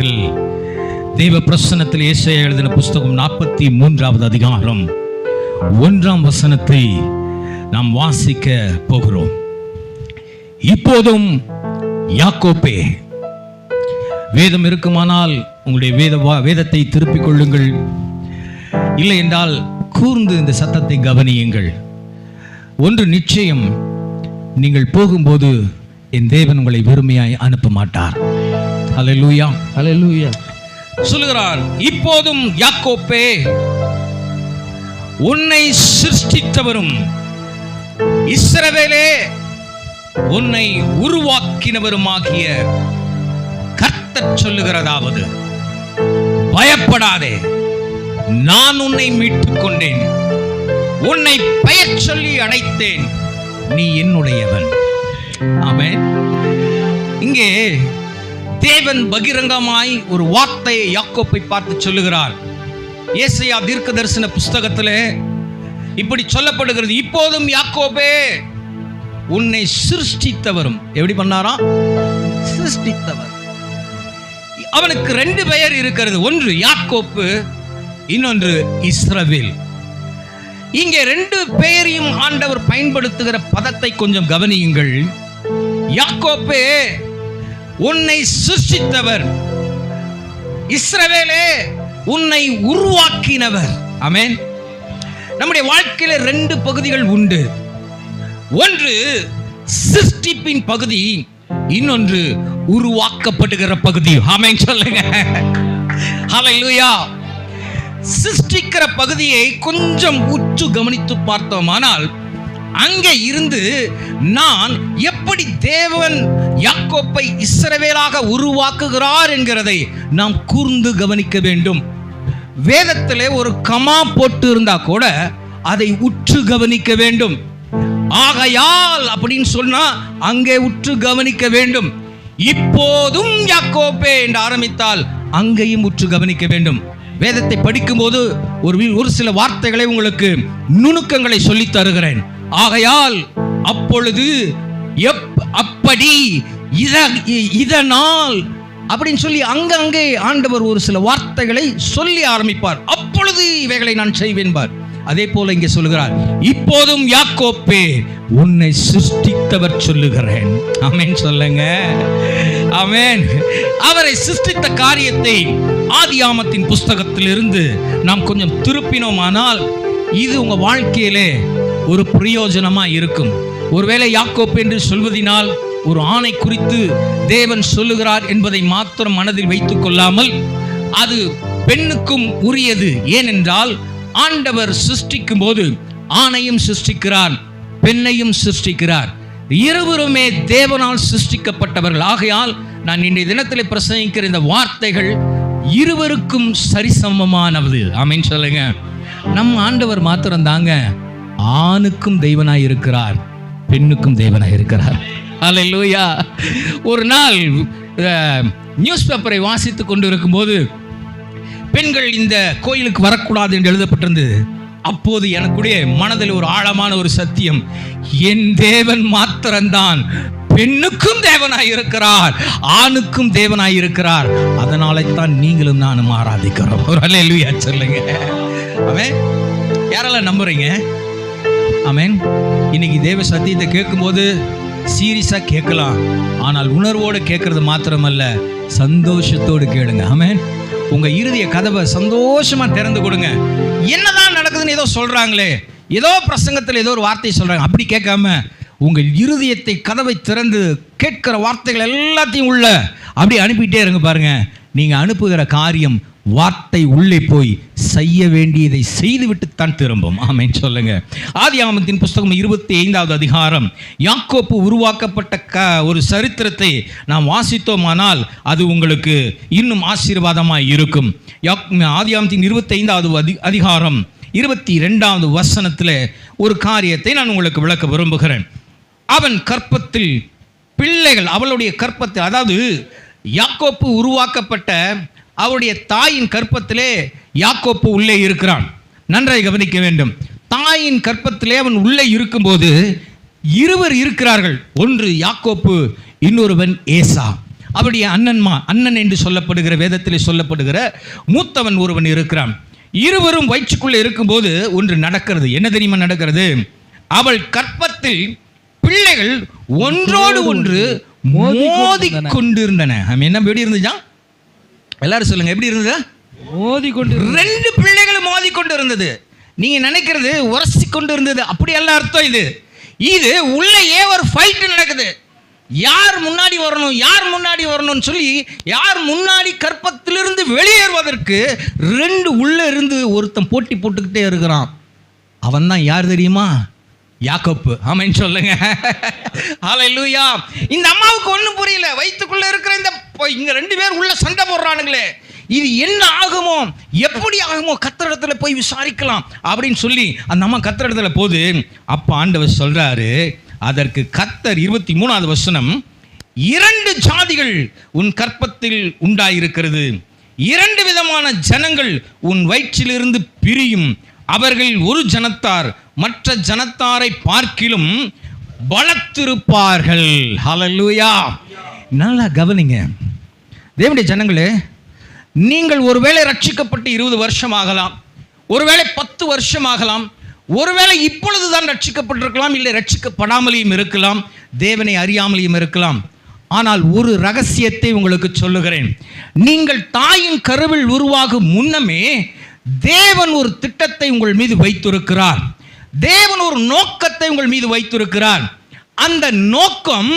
நேரத்தில் தேவ பிரசன்னத்தில் ஏசாயா எழுதின புஸ்தகம் 43வது அதிகாரம் 1ஆம் வசனத்தை நாம் வாசிக்க போகிறோம். இப்போதும் யாக்கோப்பே, வேதம் இருக்குமானால் உங்களுடைய வேதத்தை திருப்பிக் கொள்ளுங்கள், இல்லை என்றால் கூர்ந்து இந்த சத்தத்தை கவனியுங்கள். ஒன்று நிச்சயம், நீங்கள் போகும்போது என் தேவன் உங்களை வெறுமையாய் அனுப்ப மாட்டார். ஹல்லேலூயா, ஹல்லேலூயா. சொல்லுகிறார், இப்போதும் யாக்கோப்பே, உன்னை சிருஷ்டித்தவரும் இஸ்ரவேலே உன்னை உருவாக்கினவருமாகிய கர்த்தர் சொல்லுகிறதாவது, பயப்படாதே, நான் உன்னை மீட்டுக் கொண்டேன், உன்னை பெயர் சொல்லி அழைத்தேன், நீ என்னுடையவன். ஆமென். இங்கே தேவன் பகிரங்கமாய் ஒரு வார்த்தையை யாக்கோப்பை பார்த்து சொல்லுகிறார். ஏசாயா தீர்க்க தரிசன புஸ்தகத்திலே இப்படி சொல்லப்படுகிறது, இப்போதும் யாக்கோபே, உன்னை சிருஷ்டித்தவரும். எப்படி பண்ணாராம்? சிருஷ்டித்தவர். அவனுக்கு 2 பெயர் இருக்கிறது, ஒன்று யாக்கோப்பு, இன்னொன்று இஸ்ரவேல். இங்கே 2 பெயரையும் ஆண்டவர் பயன்படுத்துகிற பதத்தை கொஞ்சம் கவனியுங்கள். யாக்கோப்பே, உன்னை சிருஷ்டித்தவர், இஸ்ரவேலே உன்னை உருவாக்கினவர். ஆமென். நம்முடைய வாழ்க்கையில 2 பகுதிகள் உண்டு. ஒன்று சிருஷ்டிப்பின் பகுதி, இன்னொன்று உருவாக்கப்படுகிற பகுதி. ஆமென் சொல்லுங்க. ஹல்லேலூயா. சிருஷ்டிக்கிற பகுதியை கொஞ்சம் உற்று கவனித்து பார்த்தோமானால், அங்கே இருந்து நான் எப்படி தேவன் யாக்கோப்பை இஸ்ரவேலாக உருவாக்குகிறார் என்கிறதை நாம் கூர்ந்து கவனிக்க வேண்டும். வேதத்திலே ஒரு கமா போட்டு இருந்தா கூட அதை உற்று கவனிக்க வேண்டும். ஆகையால் அப்படின்னு சொன்னா அங்கே உற்று கவனிக்க வேண்டும். இப்போதும் யாக்கோப்பே என்று ஆரம்பித்தால் அங்கேயும் உற்று கவனிக்க வேண்டும். வேதத்தை படிக்கும்போது ஒரு சில வார்த்தைகளை உங்களுக்கு நுணுக்கங்களை சொல்லி தருகிறேன். ஆகையால், அப்பொழுது, அப்படி, இதனால் அப்படின்னு சொல்லி அங்கங்கே ஆண்டவர் ஒரு சில வார்த்தைகளை சொல்லி ஆரம்பிப்பார். அப்பொழுது இவைகளை நான் செய்வேன் பார். அதே போல இங்கே சொல்லுகிறார், இப்போதும் யாக்கோப்பே, உன்னை சிருஷ்டித்தவர் சொல்லுகிறேன். ஆமென் சொல்லுங்க. ஆமென். அவரை சிருஷ்டித்த காரியத்தை ஆதியாமத்தின் புஸ்தகத்திலிருந்து நாம் கொஞ்சம் திருப்பினோமானால் இது உங்க வாழ்க்கையிலே ஒரு பிரயோஜனமா இருக்கும். ஒருவேளை யாக்கோப்பு என்று சொல்வதினால் ஒரு ஆணை குறித்து தேவன் சொல்லுகிறார் என்பதை மாத்திரம் மனதில் வைத்துக் கொள்ளாமல், அது பெண்ணுக்கும் உரியது. ஏனென்றால் ஆண்டவர் சிருஷ்டிக்கும் போது ஆணையும் சிருஷ்டிக்கிறார், பெண்ணையும் சிருஷ்டிக்கிறார். இருவருமே தேவனால் சிருஷ்டிக்கப்பட்டவர்கள். ஆகையால் நான் இன்றைய தினத்தில் பிரசங்கிக்கிற இந்த வார்த்தைகள் இருவருக்கும் சரிசமமானது. ஆமென் சொல்லுங்க. நம்ம ஆண்டவர் மாத்திரம் தாங்க ஆணுக்கும் தெய்வனாய் இருக்கிறார், பெண்ணுக்கும் தெய்வனாய் இருக்கிறார். ஹல்லேலூயா. ஒரு நாள் நியூஸ் பேப்பரை வாசித்துக் கொண்டு இருக்கும்போது, பெண்கள் இந்த கோயிலுக்கு வரக்கூடாது என்று எழுதப்பட்டிருந்தது. அப்போது எனக்குடைய மனதில் ஒரு ஆழமான ஒரு சத்தியம், என் தேவன் மாத்திரம்தான் பெண்ணுக்கும் தேவனாய் இருக்கிறார், ஆணுக்கும் தேவனாய் இருக்கிறார். அதனால தான் நீங்களும் நானும் ஆராதிக்கிறோம். ஒரு ஹல்லேலூயா சொல்லுங்க. ஆமென். யாரெல்லாம் நம்புறீங்க? ஆமென். இன்னைக்கு தேவ சத்தியத்தை கேட்கும்போது சீரியஸா கேட்கலாம், ஆனால் உணர்வோடு கேட்கறது மாத்திரமல்ல, சந்தோஷத்தோடு கேளுங்க. ஆமென். உங்க இருதய கதவை சந்தோஷமா திறந்து கொடுங்க. என்னதான் நடக்குதுன்னு ஏதோ சொல்றாங்களே, ஏதோ பிரசங்கத்தில் ஏதோ ஒரு வார்த்தை சொல்றாங்க, அப்படி கேட்காம உங்கள் இருதயத்தை கதவை திறந்து கேட்கிற வார்த்தைகள் எல்லாத்தையும் உள்ள அப்படி அனுப்பிட்டே இருங்க. பாருங்க, நீங்க அனுப்புகிற காரியம் வார்த்தை உள்ளே போய் செய்ய வேண்டியதை செய்துவிட்டுத்தான் திரும்பும். ஆமென் சொல்லுங்க. ஆதியாகமத்தின் புஸ்தகம் 25வது அதிகாரம், யாக்கோப்பு உருவாக்கப்பட்ட ஒரு சரித்திரத்தை நாம் வாசித்தோமானால் அது உங்களுக்கு இன்னும் ஆசீர்வாதமாய் இருக்கும். ஆதியாகமத்தின் 25வது அதிகாரம் 22வது வசனத்தில் ஒரு காரியத்தை நான் உங்களுக்கு விளக்க விரும்புகிறேன். அவன் கற்பத்தில் பிள்ளைகள், அவளுடைய கற்பத்தில், அதாவது யாக்கோப்பு உருவாக்கப்பட்ட அவருடைய தாயின் கற்பத்திலே யாக்கோப்பு உள்ளே இருக்கிறான். நன்றாய் கவனிக்க வேண்டும். தாயின் கற்பத்திலே அவன் உள்ளே இருக்கும்போது இருவர் இருக்கிறார்கள். ஒன்று யாக்கோப்பு, இன்னொருவன் ஏசா. அவருடைய அண்ணன் என்று சொல்லப்படுகிற வேதத்திலே சொல்லப்படுகிற மூத்தவன் ஒருவன் இருக்கிறான். இருவரும் வயிற்றுக்குள்ளே இருக்கும்போது ஒன்று நடக்கிறது. என்ன தெரியுமா நடக்கிறது? அவள் கற்பத்தில் பிள்ளைகள் ஒன்றோடு ஒன்று மோதி கொண்டிருந்தன. என்ன எப்படி இருந்துச்சா? எல்லாரும் சொல்லுங்க, எப்படி இருந்தது? மோதிக்கொண்டு, 2 பிள்ளைகளும் மோதி கொண்டு இருந்தது. நீங்க நினைக்கிறது உரசி கொண்டு இருந்தது, அப்படி எல்லாம் அர்த்தம். இது உள்ளே ஒரு ஃபைட் நடக்குது. யார் முன்னாடி வரணும், யார் முன்னாடி வரணும்னு சொல்லி, யார் முன்னாடி கற்பத்திலிருந்து வெளியேறுவதற்கு 2 உள்ள இருந்து ஒருத்தன் போட்டி போட்டுக்கிட்டே இருக்கிறான். அவன் தான் யார் தெரியுமா? யாக்கோப்பு. ஆமென் சொல்லுங்க. ஹல்லேலூயா. இந்த அம்மாவுக்கு ஒன்றும் புரியல. வயிற்றுக்குள்ள இருக்கிற இங்க 2 பேர் உள்ள சண்டை போடுறானுங்களே, இது என்ன ஆகுமோ, எப்படி ஆகுமோ, கர்த்தரிடத்துல போய் விசாரிக்கலாம் அப்படின்னு சொல்லி அந்த அம்மா கர்த்தரிடத்துல போது, அப்ப ஆண்டவர் சொல்றாரு, அதற்கு கர்த்தர் 23வது வசனம், 2 ஜாதிகள் உன் கற்பத்தில் உண்டாயிருக்கிறது, 2 விதமான ஜனங்கள் உன் வயிற்றிலிருந்து பிரியும், அவர்கள் ஒரு ஜனத்தார் மற்ற ஜனத்தாரை பார்க்கிலும் பலத்திருப்பார்கள். ஹல்லேலூயா. நல்லா கவனிங்க தேவனுடைய ஜனங்களே, நீங்கள் ஒருவேளை ரட்சிக்கப்பட்டு 20 வருஷம் ஆகலாம், ஒருவேளை 10 வருஷம் ஆகலாம், ஒருவேளை இப்பொழுதுதான் ரட்சிக்கப்பட்டிருக்கலாம், இல்லை ரட்சிக்கப்படாமலையும் இருக்கலாம், தேவனை அறியாமலையும் இருக்கலாம். ஆனால் ஒரு ரகசியத்தை உங்களுக்கு சொல்லுகிறேன். நீங்கள் தாயின் கருவில் உருவாகும் முன்னமே தேவன் ஒரு திட்டத்தை உங்கள் மீது வைத்திருக்கிறார். தேவன் ஒரு நோக்கத்தை உங்கள் மீது வைத்திருக்கிறார். அந்த நோக்கம்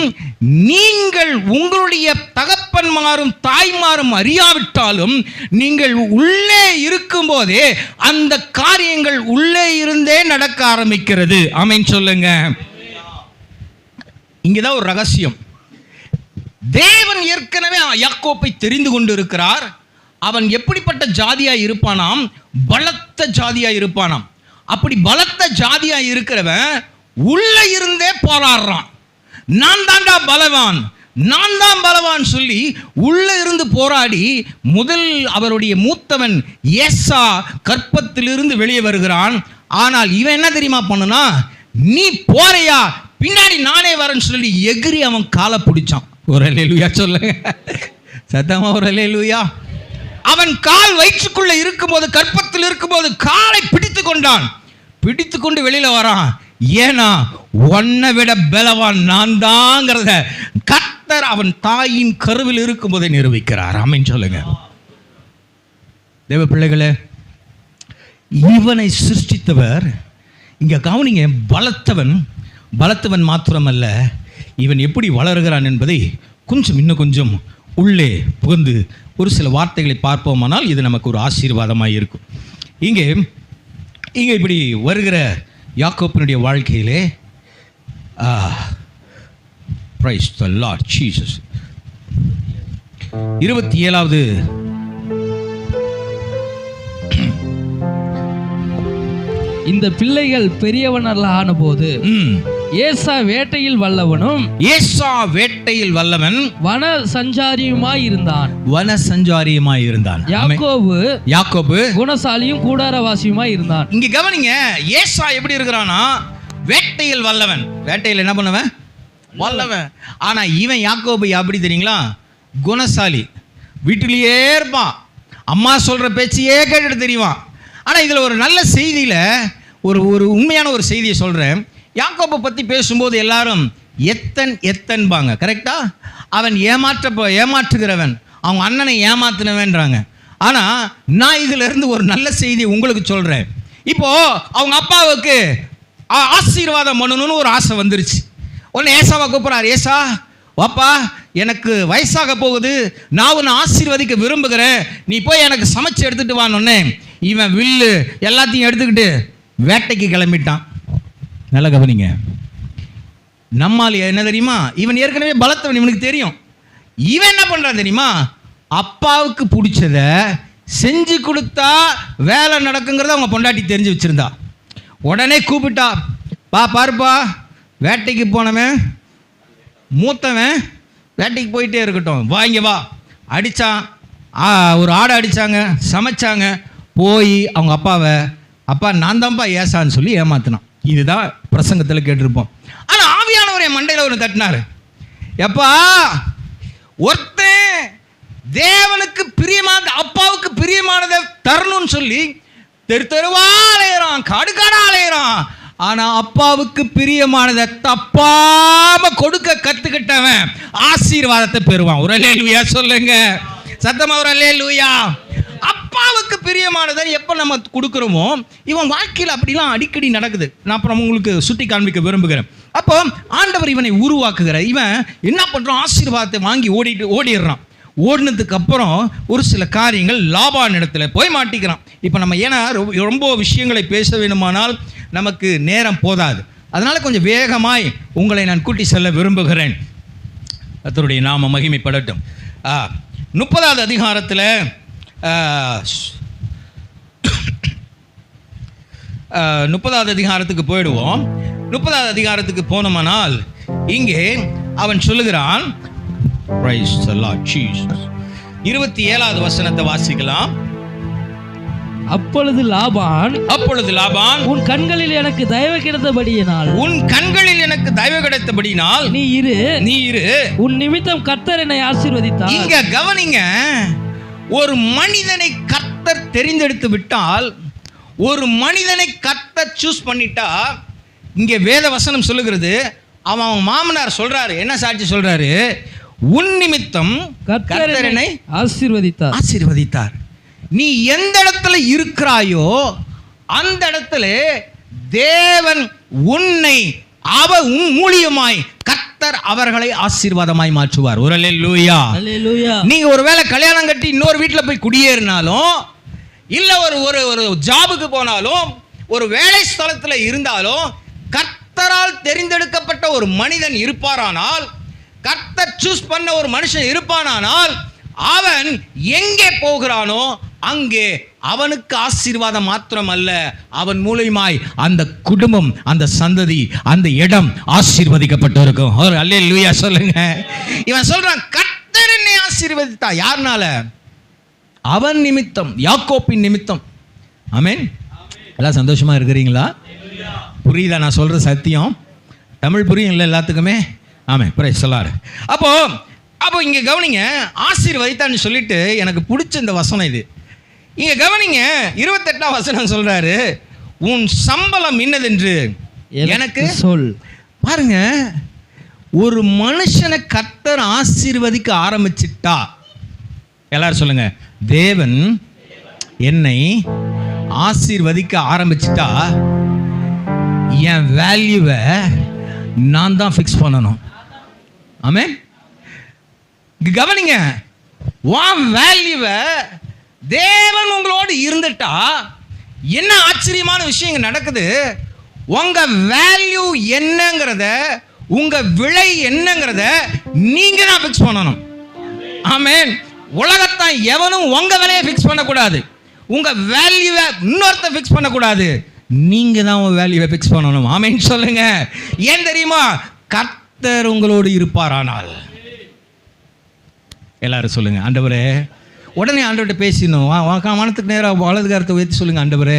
நீங்கள் உங்களுடைய தகப்பன்மாரும் தாய்மாரும் அறியாவிட்டாலும் நீங்கள் உள்ளே இருக்கும்போதே அந்த காரியங்கள் உள்ளே இருந்தே நடக்க ஆரம்பிக்கிறது. ஆமென் சொல்லுங்க. இங்கதான் ஒரு ரகசியம். தேவன் ஏற்கனவே யாக்கோப்பை தெரிந்து கொண்டு இருக்கிறார். அவன் எப்படிப்பட்ட ஜாதியா இருப்பானாம்? பலத்த ஜாதியா இருப்பானாம். அப்படி பலத்த ஜாதியா இருக்கிறவன் உள்ள இருந்தே போராடுறான். நான் தான்டா பலவான், நான் தான் பலவான் சொல்லி உள்ள இருந்து போராடி முதல் அவருடைய மூத்தவன் ஏசா கற்பத்திலிருந்து வெளியே வருகிறான். ஆனால் இவன் என்ன தெரியுமா பண்ணுனா, நீ போறையா, பின்னாடி நானே வரேன்னு சொல்லி எகிரி அவன் காலை பிடிச்சான். ஒரு அல்லேலூயா சொல்லுங்க, சத்தமா ஒரு அல்லேலூயா. அவன் கால் வயிற்றுக்குள்ள இருக்கும்போது, கற்பத்தில் இருக்கும்போது காலை பிடித்து கொண்டான். பிடித்து கொண்டு வெளியில வரான். ஏன்னா உன்னை விட பலவான் நான் தாங்கிறத கர்த்தர் அவன் தாயின் கருவில் இருக்கும்போதே நிரூபிக்கிறார். ஆமென் சொல்லுங்க. தேவ பிள்ளைகளே, இவனை சிருஷ்டித்தவர் இங்க கவனிங்க, பலத்தவன் மாத்திரமல்ல, இவன் எப்படி வளர்கிறான் என்பதை இன்னும் கொஞ்சம் உள்ளே புகுந்து ஒரு சில வார்த்தைகளை பார்ப்போமானால் இது நமக்கு ஒரு ஆசீர்வாதமாக இருக்கும். இங்கே இப்படி வருகிற யாக்கோப்பினுடைய வாழ்க்கையிலே பிரைஸ் தி லார்ட் ஜீசஸ் 27வது இந்த பிள்ளைகள் பெரியவனல்ல ஆனபோது ஏசா வேட்டையில் வல்லவன் வன சஞ்சாரியுமாய் இருந்தான். யாக்கோபு குணசாலியும் கூடாரவாசியுமாய் இருந்தான். இங்க கவனிங்க, ஏசா எப்படி இருக்கிறானா? வேட்டையில் வல்லவன். வேட்டையில் என்ன பண்ணுவன்? வல்லவன். ஆனா இவன் யாக்கோபு எப்படி தெரியுங்களா? குணசாலி. வீட்டிலேயே இருப்பான், அம்மா சொல்ற பேச்சையே கேட்டுட்டு தெரியுவான். ஆனா இதுல ஒரு நல்ல செய்தியில ஒரு உண்மையான ஒரு செய்தியை சொல்றேன். யாக்கோபை பற்றி பேசும்போது எல்லாரும் எத்தன்பாங்க, கரெக்டா? அவன் ஏமாற்றுகிறவன், அவங்க அண்ணனை ஏமாத்தினவன்றாங்க. ஆனால் நான் இதில் இருந்து ஒரு நல்ல செய்தியை உங்களுக்கு சொல்கிறேன். இப்போது அவங்க அப்பாவுக்கு ஆசீர்வாதம் பண்ணணும்னு ஒரு ஆசை வந்துருச்சு. உடனே ஏசாவை கூப்பிட்றாரு. ஏசா வாப்பா, எனக்கு வயசாக போகுது, நான் உன்னை ஆசீர்வதிக்க விரும்புகிறேன், நீ போய் எனக்கு சமைச்சு எடுத்துகிட்டு வானோடனே இவன் வில்லு எல்லாத்தையும் எடுத்துக்கிட்டு வேட்டைக்கு கிளம்பிட்டான். நல்லா கவனிங்க. நம்மால் என்ன தெரியுமா? இவன் ஏற்கனவே பலத்தவன், இவனுக்கு தெரியும். இவன் என்ன பண்ணுறான் தெரியுமா? அப்பாவுக்கு பிடிச்சத செஞ்சு கொடுத்தா வேலை நடக்குங்கிறத அவங்க பொண்டாட்டி தெரிஞ்சு வச்சுருந்தா. உடனே கூப்பிட்டா, பாருப்பா, வேட்டைக்கு போனவன் மூத்தவன் வேட்டைக்கு போயிட்டே இருக்கட்டும், வாங்க வா. அடித்தான், ஒரு ஆடை அடித்தாங்க, சமைச்சாங்க. போய் அவங்க அப்பாவை, அப்பா நான் தான்ப்பா ஏசான்னு சொல்லி ஏமாத்தினான். இதுதான் பிரசங்கத்தில் கேட்டிருப்போம். ஆனால் ஆவியானவர் என் மண்டையில் ஒன்று தட்டினார். எப்பா, ஒருத்தன் தேவனுக்கு பிரியமான, அப்பாவுக்கு பிரியமானதை தரணும்னு சொல்லி தெரு தெருவா அலையிறான், காடு காடா அலையிறான். ஆனா அப்பாவுக்கு பிரியமானதை தப்பாம கொடுக்க கத்துக்கிட்டவன் ஆசீர்வாதத்தை பெறுவான். ஒரு அல்லேலூயா சொல்லுங்க, சத்தமா ஒரு அல்லேலூயா. அப்பாவுக்கு பிரியமானதை எப்போ நம்ம கொடுக்குறோமோ, இவன் வாழ்க்கையில் அப்படிலாம் அடிக்கடி நடக்குது. நான் அப்புறம் உங்களுக்கு சுட்டி காண்பிக்க விரும்புகிறேன். அப்போ ஆண்டவர் இவனை உருவாக்குகிற இவன் என்ன பண்ணுறான், ஆசீர்வாதத்தை வாங்கி ஓடிடுறான். ஓடினதுக்கு அப்புறம் ஒரு சில காரியங்கள் லாபான் இடத்துல போய் மாட்டிக்கிறான். இப்போ நம்ம ஏன்னா ரொம்ப விஷயங்களை பேச வேண்டுமானால் நமக்கு நேரம் போதாது. அதனால் கொஞ்சம் வேகமாய் உங்களை நான் கூட்டி செல்ல விரும்புகிறேன். கர்த்தருடைய நாம மகிமைப்படட்டும். 30வது அதிகாரத்தில் 30வது அதிகாரத்துக்கு போயிடுவோம். 30வது அதிகாரத்துக்கு போனோமானால் இங்கே அவன் சொல்லுகிறான், 27வது வசனத்தை வாசிக்கலாம். அப்பொழுது லாபான் உன் கண்களில் எனக்கு தயவு கிடைத்தபடியினால் நீ இரு உன் நிமித்தம் கர்த்தர் என்னை ஆசீர்வதித்தார். இங்க கவனிங்க, ஒரு மனிதனை கர்த்தர் தெரிந்தெடுத்து விட்டால், ஒரு மனிதனை கர்த்தர் சூஸ் பண்ணிட்டா, இங்கே வேத வசனம் சொல்லுகிறது, அவன் மாமனார் சொல்றாரு, என்ன சாட்சி சொல்றாரு, உன் நிமித்தம் கர்த்தர் என்னை ஆசீர்வதித்தார். நீ எந்த இடத்துல இருக்கிறாயோ அந்த இடத்துல தேவன் உன்னை உன் மூலியமாய் கர்த்தர் அவர்களை ஆசீர்வாதமாய் மாற்றுவார். ஒரு அல்லேலூயா. நீங்க ஒருவேளை கல்யாணம் கட்டி இன்னொரு வீட்டில் போய் குடியேறினாலும், இல்ல ஒரு ஜாபுக்கு போனாலும், ஒரு வேலை ஸ்தலத்தில் இருந்தாலும், கர்த்தரால் தெரிந்தெடுக்கப்பட்ட ஒரு மனிதன் இருப்பாரானால், கர்த்தர் சூஸ் பண்ண ஒரு மனுஷன் இருப்பானானால், அவன் எங்கே போகிறானோ அங்கே அவனுக்கு ஆசீர்வாதம் மாத்திரம் அல்ல, அவன் மூலமாய் அந்த குடும்பம், அந்த சந்ததி, அந்த இடம் ஆசீர்வதிக்கப்பட்டு இருக்கும். அல்லேலூயா சொல்லுங்க. இவன் சொல்றான், கர்த்தர் என்னை ஆசீர்வதித்தா. யாருனால? அவன் நிமித்தம், யாக்கோப்பின் நிமித்தம். ஆமென். எல்லாம் சந்தோஷமா இருக்கிறீங்களா? புரியுதா நான் சொல்ற சத்தியம்? தமிழ் புரியும் இல்லை எல்லாத்துக்குமே? ஆமென். பிரைஸ் சொல்லாரு. அப்போ இங்க கவனிங்க, ஆசீர்வதித்தான்னு சொல்லிட்டு எனக்கு பிடிச்ச இந்த வசனம் இது. இங்க கவனிங்க, 28ஆம் வசனம் சொல்றாரு, உன் சம்பளம் என்னதென்று எனக்கு சொல். பாருங்க, ஒரு மனுஷனை கர்த்தர் ஆசீர்வதிக்க ஆரம்பிச்சிட்டா, எல்லாரும் சொல்லுங்க, தேவன் என்னை ஆசீர்வதிக்க ஆரம்பிச்சிட்டா, என் வேல்யூவை நான் தான் ஃபிக்ஸ் பண்ணணும். ஆமென். கவனிங்க, உன் வேல்யூவை தேவன் உங்களோடு இருந்துட்டா என்ன ஆச்சரியமான விஷயம் நடக்குது. உங்க வேல்யூ என்னங்கிறத, உங்க விலை என்னங்கிறத நீங்க தான் ஃபிக்ஸ் பண்ணணும். ஆமென். உலகத்தான் எவனும் உங்க விலையை ஃபிக்ஸ் பண்ணக்கூடாது, உங்க வேல்யூவை இன்னொருத்த ஃபிக்ஸ் பண்ணக்கூடாது, நீங்க தான் உங்க வேல்யூவை ஃபிக்ஸ் பண்ணணும். ஆமென் சொல்லுங்க. ஏன் தெரியுமா? கர்த்தர் உங்களோடு இருப்பாரானால். எல்லாரும் சொல்லுங்க, ஆண்டவரே. உடனே ஆண்டவர்கிட்ட பேசினோம், வானத்துக்கு நேராக வலது கரத்தை உயர்த்தி சொல்லுங்க, ஆண்டவரே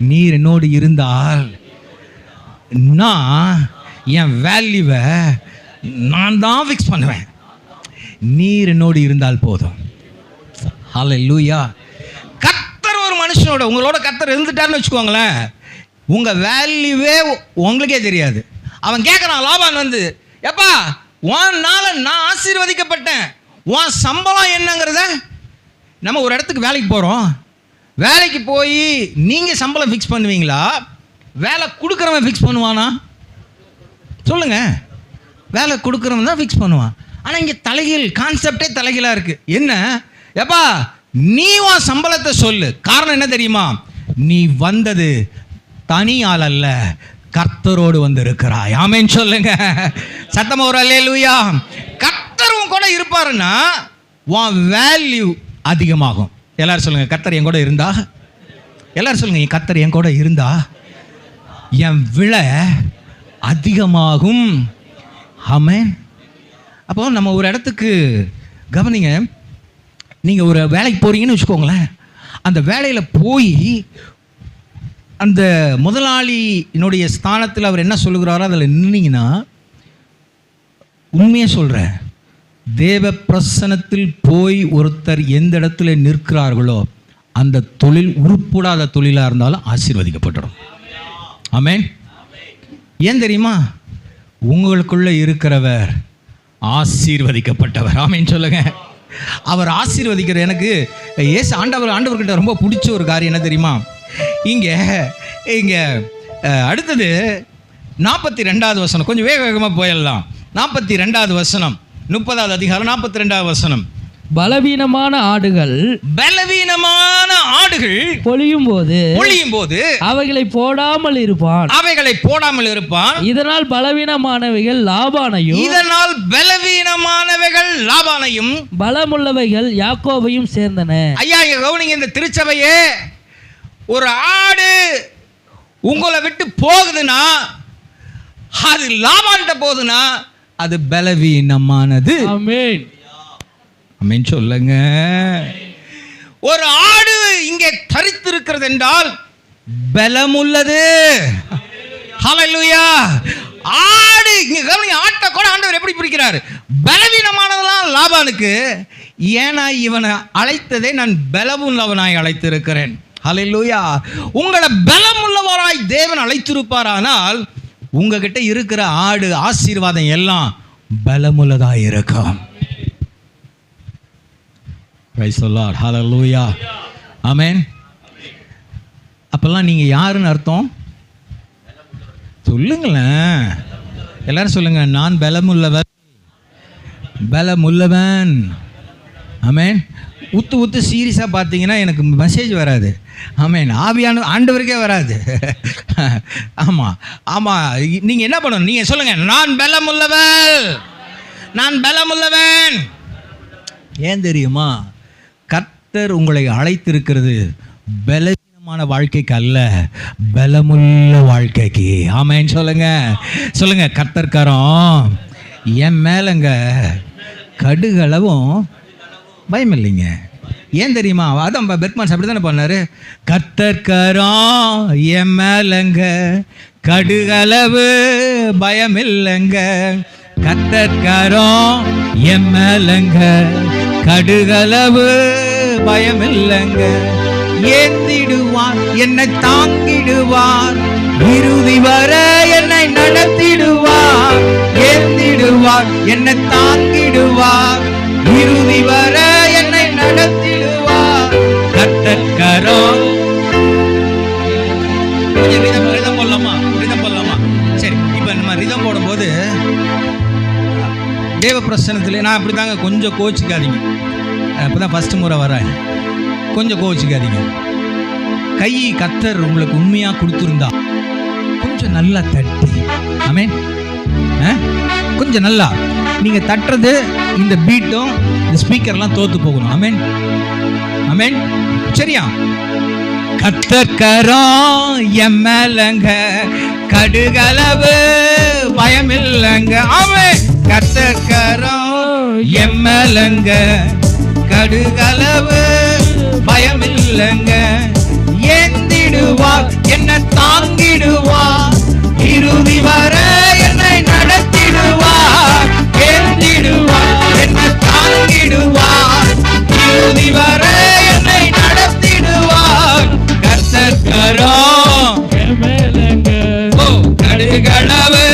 நீர் என்னோடு இருந்தால் நான் என் வேல்யூவை நான் தான் ஃபிக்ஸ் பண்ணுவேன். நீர் என்னோடு இருந்தால் போதும். ஹல்லேலூயா. கர்த்தர் ஒரு மனுஷனோட, உங்களோட கர்த்தர் இருந்துட்டாருன்னு வச்சுக்கோங்களேன், உங்க வேல்யூவே உங்களுக்கே தெரியாது. அவன் கேட்குறான், லாபான் வந்து, எப்பா உன்னால நான் ஆசீர்வதிக்கப்பட்டேன், உன் சம்பளம் என்னங்கிறத. நம்ம ஒரு இடத்துக்கு வேலைக்கு போகிறோம், வேலைக்கு போய் நீங்கள் சம்பளம் ஃபிக்ஸ் பண்ணுவீங்களா, வேலை கொடுக்குறவன் ஃபிக்ஸ் பண்ணுவானா? சொல்லுங்க. வேலை கொடுக்குறவன் தான் ஃபிக்ஸ் பண்ணுவான். ஆனால் இங்கே தலைகீழ் கான்செப்டே தலைகீழாக இருக்குது. என்ன? எப்பா நீ உன் சம்பளத்தை சொல்லு. காரணம் என்ன தெரியுமா? நீ வந்தது தனி ஆள் அல்ல, கர்த்தரோடு வந்து இருக்கிறாய். ஆமென் சொல்லுங்க, சத்தமா ஒரு அல்லேலூயா. கர்த்தர் உன் கூட இருப்பாருன்னா உன் வேல்யூ அதிகமாகும். எல்லாரும் சொல்லுங்க, கர்த்தர் என் கூட இருந்தா. எல்லாரும் சொல்லுங்க, கர்த்தர் என் கூட இருந்தா என் விலை அதிகமாகும். ஆமென். அப்போ நம்ம ஒரு இடத்துக்கு கவனிங்க, நீங்கள் ஒரு வேலைக்கு போகிறீங்கன்னு வச்சுக்கோங்களேன், அந்த வேலையில் போய் அந்த முதலாளியினுடைய ஸ்தானத்தில் அவர் என்ன சொல்லுகிறாரோ அதில் நின்னீங்கன்னா, உண்மையாக சொல்கிறேன், தேவ பிரசனத்தில் போய் ஒருத்தர் எந்த இடத்துல நிற்கிறார்களோ அந்த தொழில் உருப்படாத தொழிலாக இருந்தாலும் ஆசீர்வதிக்கப்பட்டுடும். ஆமென். ஏன் தெரியுமா? உங்களுக்குள்ள இருக்கிறவர் ஆசீர்வதிக்கப்பட்டவர். ஆமென் சொல்லுங்க. அவர் ஆசீர்வதிக்கிற எனக்கு ஏசு ஆண்டவர்கிட்ட ரொம்ப பிடிச்ச ஒரு காரியம் என்ன தெரியுமா? இங்கே அடுத்தது 42வது வசனம். கொஞ்சம் வேகமாக போயிடலாம். 42வது வசனம், 30வது அதிகாரம் 42வது வசனம். பலவீனமான ஆடுகள் பொழியும் போது அவைகளை போடாமல் இருப்பான். இதனால் பலவீனமானவைகள் லாபானையும் பலமுள்ளவைகள் யாக்கோபையும் சேர்ந்தன. ஐயா, இங்க கவனிங்க. இந்த திருச்சபையே, ஒரு ஆடு உங்களை விட்டு போகுதுன்னா, அது லாபான்ட்ட போகுதுன்னா, அது பலவீனமானது. ஆமென். ஆமென் சொல்லுங்க. ஒரு ஆடு இங்கே தரித்திருக்கிறது என்றால் பலமுள்ளது. ஹல்லேலூயா. ஆடு இங்க கவனிங்க. ஆட்டை கூட ஆண்டவர் எப்படி பிரிக்கிறார்? பலவீனமானதெல்லாம் லாபானுக்கு. ஏன்னா இவனை அழைத்ததே நான் பலமுள்ளவனாய் அழைத்திருக்கிறேன். ஹல்லேலூயா. உங்களை பலமுள்ளவராய் தேவன் அழைத்திருப்பாரானால் உங்ககிட்ட இருக்கிற ஆடு ஆசீர்வாதம் எல்லாம் பலமுள்ளதாய் இருக்கும். Praise the Lord. Hallelujah. Amen. அப்பெல்லாம் நீங்கள் யாருன்னு அர்த்தம் சொல்லுங்களேன். எல்லாரும் சொல்லுங்க. நான் பலமுள்ளவன். ஆமென். ஊத்து சீரியஸாக பார்த்தீங்கன்னா எனக்கு மெசேஜ் வராது. ஆமென். ஆவியான ஆண்டவருக்கே வராது. ஆமாம். நீங்கள் என்ன பண்ணணும்? நீங்கள் சொல்லுங்கள், நான் பலமுள்ளவன். ஏன் தெரியுமா? கர்த்தர் உங்களை அழைத்திருக்கிறது பலவீனமான வாழ்க்கைக்கு அல்ல, பலமுள்ள வாழ்க்கைக்கு. ஆமென் சொல்லுங்க. கர்த்தர்காரம் என் மேலங்க கடுகளவும் பயம் இல்லைங்க. ஏன் தெரியுமா? அதான் பெர்க்மன்ஸ் அப்படி தானே பண்ணாரு. கர்த்தர்காரம் என் மேலங்க கடுகளவு பயம் இல்லைங்க. கர்த்தர்காரம் என் மேலங்க கடுகளவு பயம் இல்லைங்க. ஏந்திடுவார், என்னை தாங்கிடுவார், இறுதி வர என்னை நடத்திடுவார். ஏந்திடுவார், என்னை தாங்கிடுவார், இறுதி வர என்னை நடத்திடுவார். கர்த்தர்காரம். கொஞ்சம் ரிதம் போடலாமா? சரி, இப்போ நம்ம ரிதம் போடும்போது தேவ பிரசனத்தில் நான் அப்படி தாங்க. கொஞ்சம் கோச்சிக்காதீங்க. இப்போ தான் ஃபஸ்ட்டு முறை வரேன். கொஞ்சம் கோச்சிக்காதீங்க. கை கர்த்தர் உங்களுக்கு உண்மையாக கொடுத்துருந்தா கொஞ்சம் நல்லா தட்டி. ஆமென். கொஞ்சம் நல்லா நீங்கள் தட்டுறது இந்த பீட்டும் இந்த ஸ்பீக்கர்லாம் தோற்று போகணும். ஆமென். சரியா? கர்த்தர்காரம் என் மேலங்க கடுகளவு பயம் இல்லைங்க. ஆமென். கர்த்தர்காரம் என் மேலங்க கடுகளவு பயம் இல்லைங்க. ஏந்திடுவார், என்னை தாங்கிடுவார், இறுதி வர என்னை நடத்திடுவார். ஏந்திடுவார், என்னை தாங்கிடுவார், இறுதி வர என்னை நடத்திடுவார். கர்த்தர்காரம் கடுகளவு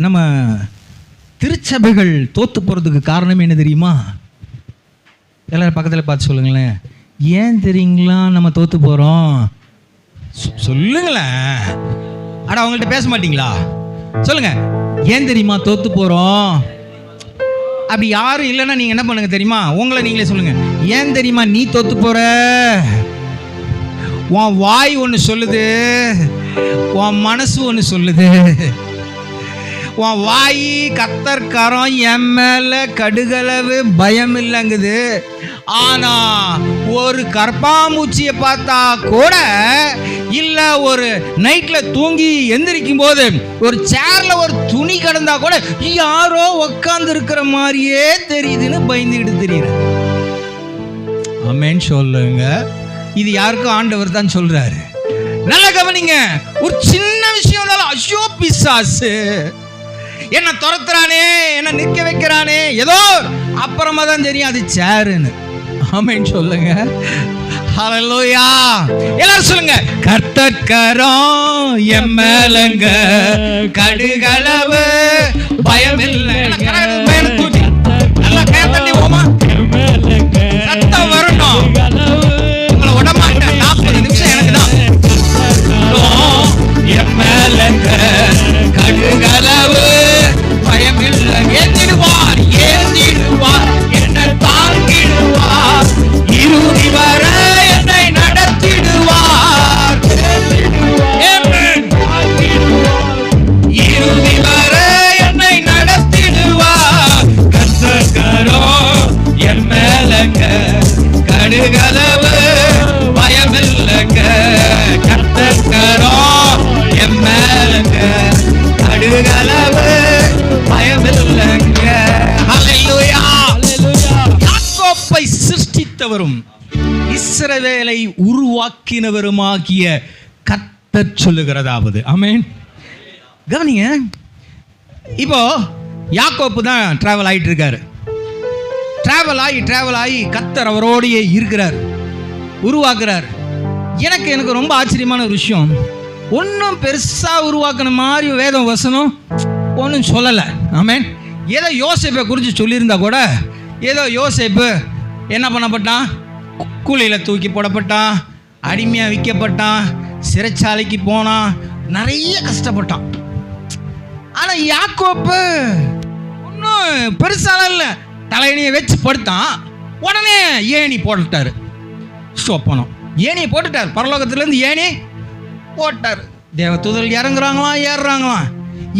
நம்ம திருச்சபைகள் தோத்து போகிறதுக்கு காரணம் என்ன தெரியுமா? எல்லாரும் பக்கத்தில் பார்த்து சொல்லுங்களேன். ஏன் தெரியுங்களா நம்ம தோத்து போகிறோம்? சொல்லுங்களேன். அட அவங்கள்ட்ட பேச மாட்டீங்களா? சொல்லுங்க. ஏன் தெரியுமா தோத்து போகிறோம்? அப்படி யாரும் இல்லைன்னா நீங்கள் என்ன பண்ணுங்க தெரியுமா? உங்களை நீங்களே சொல்லுங்க, ஏன் தெரியுமா நீ தோத்து போற? உன் வாய் ஒன்று சொல்லுது, உன் மனசு ஒன்று சொல்லுது. உன் வாய் கத்தர்காரம் என் மேல கடுகளவு பயம் இல்லைங்குது. ஆனா ஒரு கற்பாம்பூச்சியை பார்த்தா கூட இல்ல, ஒரு நைட்ல தூங்கி எந்திரிக்கும் போது ஒரு சேர்ல ஒரு துணி கிடந்தா கூட யாரோ உட்கார்ந்து இருக்கிற மாதிரியே தெரியுதுன்னு பயந்துகிட்டு தெரியுது. ஆமென் சொல்லுங்க. இது யாருக்கும் ஆண்டவர் தான் சொல்றாரு. நல்ல கவனிங்க. ஒரு சின்ன விஷயம் இருந்தாலும் ஐயோ பிசாசு என்ன துரத்துறானே, என்ன நிற்க வைக்கிறானே, ஏதோ அப்புறமா தான் தெரியும் அது சேருன்னு. ஆமென் சொல்லுங்க. ஹல்லேலூயா. எல்லாரும் சொல்லுங்க, கர்த்தர்கரம் என் மேலங்க கடுகளவு பயமில்லைங்க. பயனை தூக்கி நல்லா கை தட்டி போமா, சத்தம் வரணும். உங்களை விட மாட்டேன். 40 நிமிஷம் எனக்கு தான். என் மேலங்க கடுகளவு பயமில்லை. ஏந்திடுவார், ஏந்திடுவார், என்னை தாங்கிடுவார், இறுதி வர என்னை நடத்திடுவார். இறுதி வர என்னை நடத்திடுவார். கர்த்தர்கரம் என் மேலங்க கடுகளவு பயமில்லைங்க. கர்த்தர்கரம் என் மேலங்க கடுகளவு பயமில்லைங்க. ஹல்லேலூயா. யாக்கோப்பை சிருஷ்டித்தவரும் இஸ்ரவேலை உருவாக்கினவருமாகிய கர்த்தர் சொல்லுகிறதாவது. ஆமென். கவனிங்க, இப்போ யாக்கோப்பு தான் டிராவல் ஆகிட்டு இருக்காரு. டிராவல் ஆகி கர்த்தர் அவரோடையே இருக்கிறார், உருவாக்குறார். எனக்கு ரொம்ப ஆச்சரியமான ஒரு விஷயம், ஒன்றும் பெருசாக உருவாக்குன மாதிரி வேதம் வசனம் ஒன்றும் சொல்லலை. ஆமென். ஏதோ யோசேப்பை குறித்து சொல்லியிருந்தா கூட, ஏதோ யோசேப்பு என்ன பண்ணப்பட்டான், கூலியில் தூக்கி போடப்பட்டான், அடிமையாக விற்கப்பட்டான், சிறைச்சாலைக்கு போனான், நிறைய கஷ்டப்பட்டான். ஆனால் யாக்கோப்பு ஒன்றும் பெருசால இல்லை, தலையணியை வச்சு படுத்தான், உடனே ஏணி போட்டுட்டாரு. சோப்பனம் ஏணியை போட்டுட்டார், பரலோகத்திலேருந்து ஏணி போட்டார். தேவதூதர்கள் இறங்குறாங்களாம், ஏறுறாங்களாம்.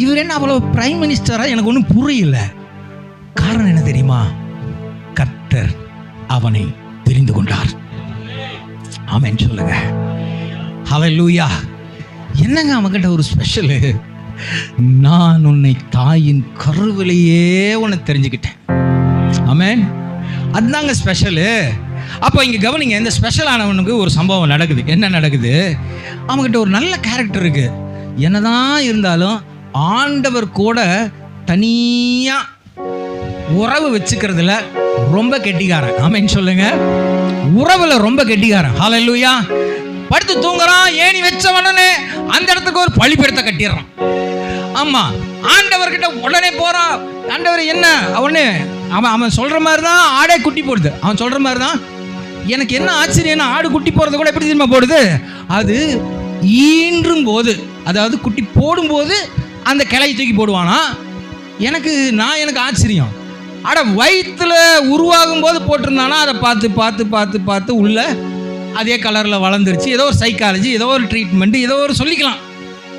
இவர் என்ன அவ்வளோ பிரைம் மினிஸ்டரா? எனக்கு ஒன்றும் புரியல. காரணம் என்ன தெரியுமா? கர்த்தர் அவனை தெரிந்து கொண்டார். ஆமென் சொல்லுங்க. ஹல்லேலூயா. என்னங்க அவன்கிட்ட ஒரு ஸ்பெஷலு? நான் உன்னை தாயின் கருவிலேயே உன்னை தெரிஞ்சுக்கிட்டேன். ஆமென். அதுதாங்க ஸ்பெஷலு. அப்போ இங்கே கவனிங்க, இந்த ஸ்பெஷலானவனுக்கு ஒரு சம்பவம் நடக்குது. என்ன நடக்குது? அவங்ககிட்ட ஒரு நல்ல கேரக்டர் இருக்கு. என்னதான் இருந்தாலும் ஆண்டவர் கூட தனியாக உறவு வச்சுக்கிறதுல ரொம்ப கெட்டிக்காரன். ஆமென் சொல்லுங்க. உறவுல ரொம்ப கெட்டிக்காரன். ஹல்லேலூயா. படுத்து தூங்குறான், ஏணி வச்ச உடனே அந்த இடத்துக்கு ஒரு பழிபெடுத்த கட்டிடுறான். ஆமா, ஆண்டவர்கிட்ட உடனே போறான். ஆண்டவர் என்ன அவனு அவன் சொல்ற மாதிரி தான் ஆடே குட்டி போடுது. அவன் சொல்ற மாதிரி தான். எனக்கு என்ன ஆச்சரியம்னா, ஆடு குட்டி போறது கூட எப்படி தெரியுமா போடுது? அது ஈன்றும் போது, அதாவது குட்டி போடும்போது அந்த கிளையை தூக்கி போடுவானா. எனக்கு ஆச்சரியம். அட வயிற்றுல உருவாகும் போது போட்டிருந்தானா அதை பார்த்து பார்த்து பார்த்து பார்த்து உள்ள அதே கலரில் வளர்ந்துருச்சு. ஏதோ ஒரு சைக்காலஜி, ஏதோ ஒரு ட்ரீட்மெண்ட், ஏதோ ஒரு சொல்லிக்கலாம்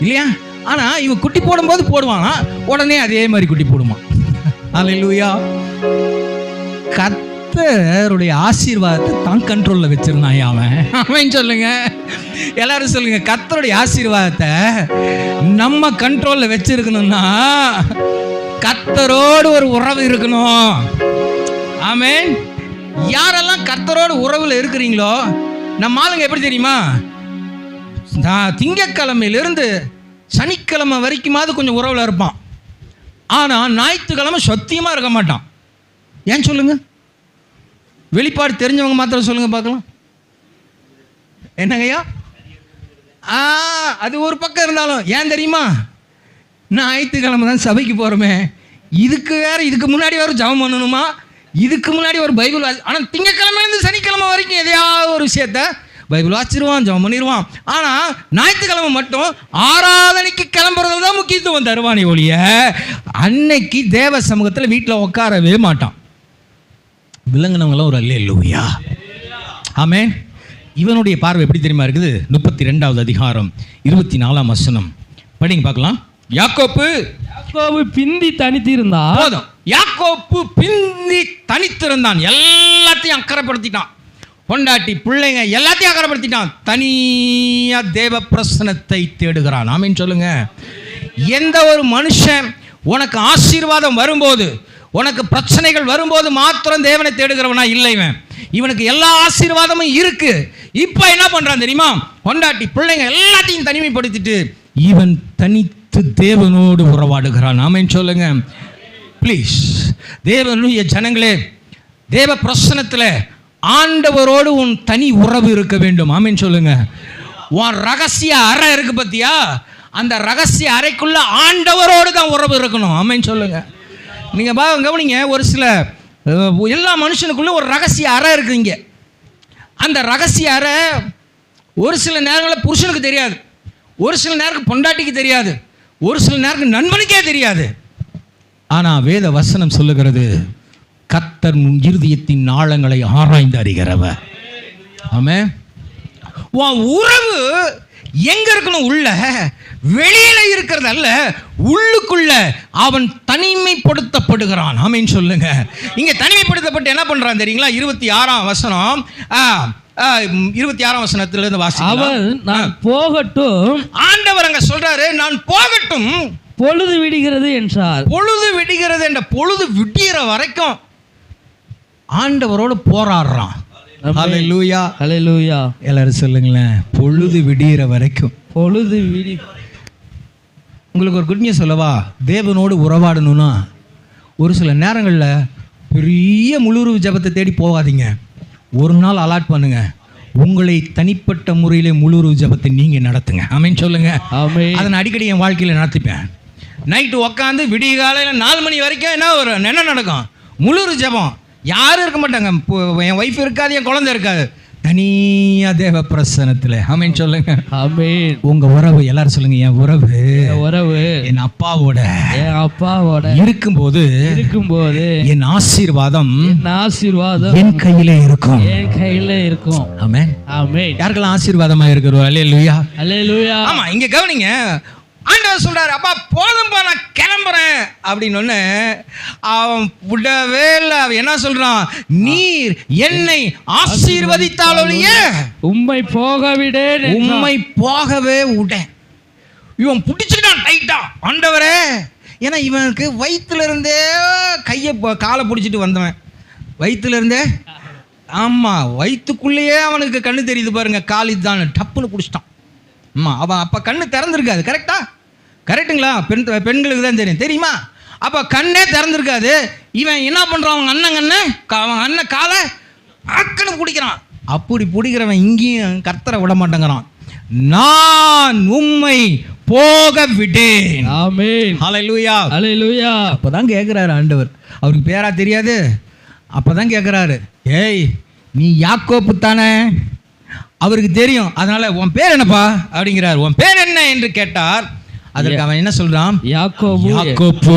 இல்லையா? ஆனால் இவன் குட்டி போடும்போது போடுவானா, உடனே அதே மாதிரி குட்டி போடுமா. ஹல்லேலூயா. கர்த்தருடைய ஆசீர்வாதத்தை தான் கண்ட்ரோலில் வச்சிருந்தான் அவன் சொல்லுங்க. எல்லாரும் சொல்லுங்க, கர்த்தருடைய ஆசீர்வாதத்தை நம்ம கண்ட்ரோலில் வச்சிருக்கணும்னா கர்த்தரோடு ஒரு உறவு இருக்கணும். ஆமென். யாரெல்லாம் கர்த்தரோடு உறவில் இருக்கிறீங்களோ, நம்ம ஆளுங்க எப்படி தெரியுமா? திங்கக்கிழமையிலிருந்து சனிக்கிழமை வரைக்குமாவது கொஞ்சம் உறவில் இருப்பான். ஆனால் ஞாயிற்றுக்கிழமை சத்தியமாக இருக்க மாட்டான். ஏன் சொல்லுங்க? வெளிப்பாடு தெரிஞ்சவங்க மாத்திரம் சொல்லுங்க பார்க்கலாம். என்னங்கய்யா? அது ஒரு பக்கம் இருந்தாலும் ஏன் தெரியுமா? ஞாயிற்றுக்கிழமை தான் சபைக்கு போகிறோமே, இதுக்கு முன்னாடி ஒரு ஜெபம் பண்ணணுமா, இதுக்கு முன்னாடி ஒரு பைபிள். ஆனால் திங்கக்கிழமைலேருந்து சனிக்கிழமை வரைக்கும் எதையாவது ஒரு விஷயத்த பைபிள் வாசிடுவான், ஜெபம் பண்ணிடுவான். ஆனால் ஞாயிற்றுக்கிழமை மட்டும் ஆராதனைக்கு கிளம்புறதுல தான் முக்கியத்துவம் தருவானே ஒழிய அன்னைக்கு தேவ சமூகத்தில் வீட்டில் உட்காரவே மாட்டான். விலங்கினவங்களாம் ஒரு அல்லேலூயா, ஆமென். இவனுடைய பார்வை எப்படி தெரியுமா இருக்குது? 32வது அதிகாரம் 24ஆம் வசனம் படிங்க பார்க்கலாம். யாக்கோப்பு பிந்தி தனித்திருந்தான். போதும். யாக்கோப்பு பிந்தி தனித்திருந்தான். எல்லாத்தையும் அக்கறைப்படுத்திட்டான். பொண்டாட்டி பிள்ளைங்க எல்லாத்தையும் அக்கறைப்படுத்திட்டான். தனியா தேவ பிரசனத்தை தேடுகிறான். ஆமென் சொல்லுங்க. எந்த ஒரு மனுஷன் உனக்கு ஆசீர்வாதம் வரும்போது, உனக்கு பிரச்சனைகள் வரும்போது மாத்திரம் தேவனை தேடுகிறவனா இல்லை. இவனுக்கு எல்லா ஆசீர்வாதமும் இருக்கு. இப்போ என்ன பண்றான் தெரியுமா? பொண்டாட்டி பிள்ளைங்க எல்லாத்தையும் தனிமைப்படுத்திட்டு இவன் தனித்து தேவனோடு உறவாடுகிறான். ஆமென் சொல்லுங்க ப்ளீஸ். தேவனுடைய ஜனங்களே, தேவ பிரசனத்தில் ஆண்டவரோடு உன் தனி உறவு இருக்க வேண்டும். ஆமென் சொல்லுங்க. உன் ரகசிய அறை இருக்கு பத்தியா, அந்த ரகசிய அறைக்குள்ள ஆண்டவரோடு தான் உறவு இருக்கணும். ஆமென் சொல்லுங்க. நீங்கள் கவனிங்க, ஒரு சில எல்லா மனுஷனுக்குள்ள ஒரு ரகசிய அறை இருக்குங்க. அந்த ரகசிய அறை ஒரு சில நேரங்களில் புருஷனுக்கு தெரியாது, ஒரு சில நேரம் பொண்டாட்டிக்கு தெரியாது, ஒரு சில நேரம் நண்பனுக்கே தெரியாது. ஆனால் வேத வசனம் சொல்லுகிறது, கர்த்தர் இருதயத்தின் ஆழங்களை ஆராய்ந்து அறிகிறவர். ஆமென். உன் உறவு எங்க இருக்கணும்? உள்ள, வெளியில இருக்கிறது அல்ல, உள்ளுக்குள்ள அவன் தனிமைப்படுத்தப்படுகிறான். ஆமென் சொல்லுங்க. இங்க தனிமைப்படுத்தப்பட்டு என்ன பண்றான் தெரியுங்களா? 26ஆம் வசனம், 26ஆம் வசனத்திலிருந்து வாசிக்கலாம். அவர் நான் போகட்டும், ஆண்டவர் அங்க சொல்றாரு, நான் போகட்டும், பொழுது விடுகிறது என்றார். பொழுது விடுகிறது என்ற பொழுது விடிகிற வரைக்கும் ஆண்டவரோடு போராடுறான். ஹல்லேலூயா, ஹல்லேலூயா. எல்லாரும் சொல்லுங்களேன், பொழுது விடிகிற வரைக்கும். பொழுது விடி. உங்களுக்கு ஒரு குட் நியூஸ் சொல்லவா? தேவனோடு உறவாடணும்னா ஒரு சில நேரங்களில் பெரிய முழுருவு ஜபத்தை தேடி போகாதீங்க. ஒரு நாள் அலாட் பண்ணுங்க, உங்களை தனிப்பட்ட முறையில் முழுருவு ஜபத்தை நீங்கள் நடத்துங்க. ஆமென் சொல்லுங்க. ஆமென். அதை நான் அடிக்கடி என் வாழ்க்கையில் நடத்திப்பேன். நைட்டு உக்காந்து விடிய காலையில் 4 மணி வரைக்கும் என்ன நடக்கும்? முழுரு ஜபம். யாரும் இருக்க மாட்டாங்க. என் ஒய்ஃப் இருக்காது, என் குழந்தை இருக்காது, தனியா தேவ பிரசனத்தில். ஆமென் சொல்லுங்க. ஆமென். உங்க உறவு எல்லாரும் சொல்லுங்க, என் உறவு என் அப்பாவோட இருக்கும்போது என் ஆசீர்வாதம் என் கையிலே இருக்கும். ஆமென். ஆமென். யாருக்கெல்லாம் ஆசீர்வாதமா இருக்கிறோம்? அல்லேலூயா, அல்லேலூயா. ஆமா. இங்க கவனிங்க, ஆண்டவர் சொல்றாரு, அப்பா போதும்பா நான் கிளம்புறேன் அப்படின்னு. அவன் விடவே இல்லை. அவன் என்ன சொல்றான்? நீர் என்னை ஆசீர்வதித்தாலொழிய உம்மை போகவே விடேன். இவன் பிடிச்சிக்கிட்டான் டைட்டா. ஆண்டவரே, ஏன்னா இவனுக்கு வயிற்றுல இருந்தே காலை பிடிச்சிட்டு வந்தவன். வயிற்றுல இருந்தே, ஆமா, வயிற்றுக்குள்ளேயே அவனுக்கு கண்ணு தெரியுது பாருங்க, கால் இதுதான், டப்புன்னு பிடிச்சிட்டான். ஆமாம், அவன் அப்போ கண்ணு திறந்துருக்காது. கரெக்டுங்களா? பெண்களுக்கு தான் தெரியுமா? அப்போ கண்ணே திறந்துருக்காது. இவன் என்ன பண்ணுறான்? அவங்க அண்ணன் காலை அக்கன்னு பிடிக்கிறான். அப்படி பிடிக்கிறவன் இங்கேயும் கர்த்தரை விட மாட்டேங்கிறான். நான் உம்மை போக விடேன். ஆமென். ஹல்லேலூயா, ஹல்லேலூயா. அப்போதான் கேட்குறாரு ஆண்டவர். அவருக்கு பேரா தெரியாது. அப்போதான் கேட்குறாரு, ஏய் நீ யாக்கோப்பு தானே? அவருக்கு தெரியும். அதனால உன் பேர் என்னப்பா அப்படிங்கிறார். உன் பேர் என்ன என்று கேட்டார். அதற்கு அவன் என்ன சொல்றான்? யாக்கோப்பு.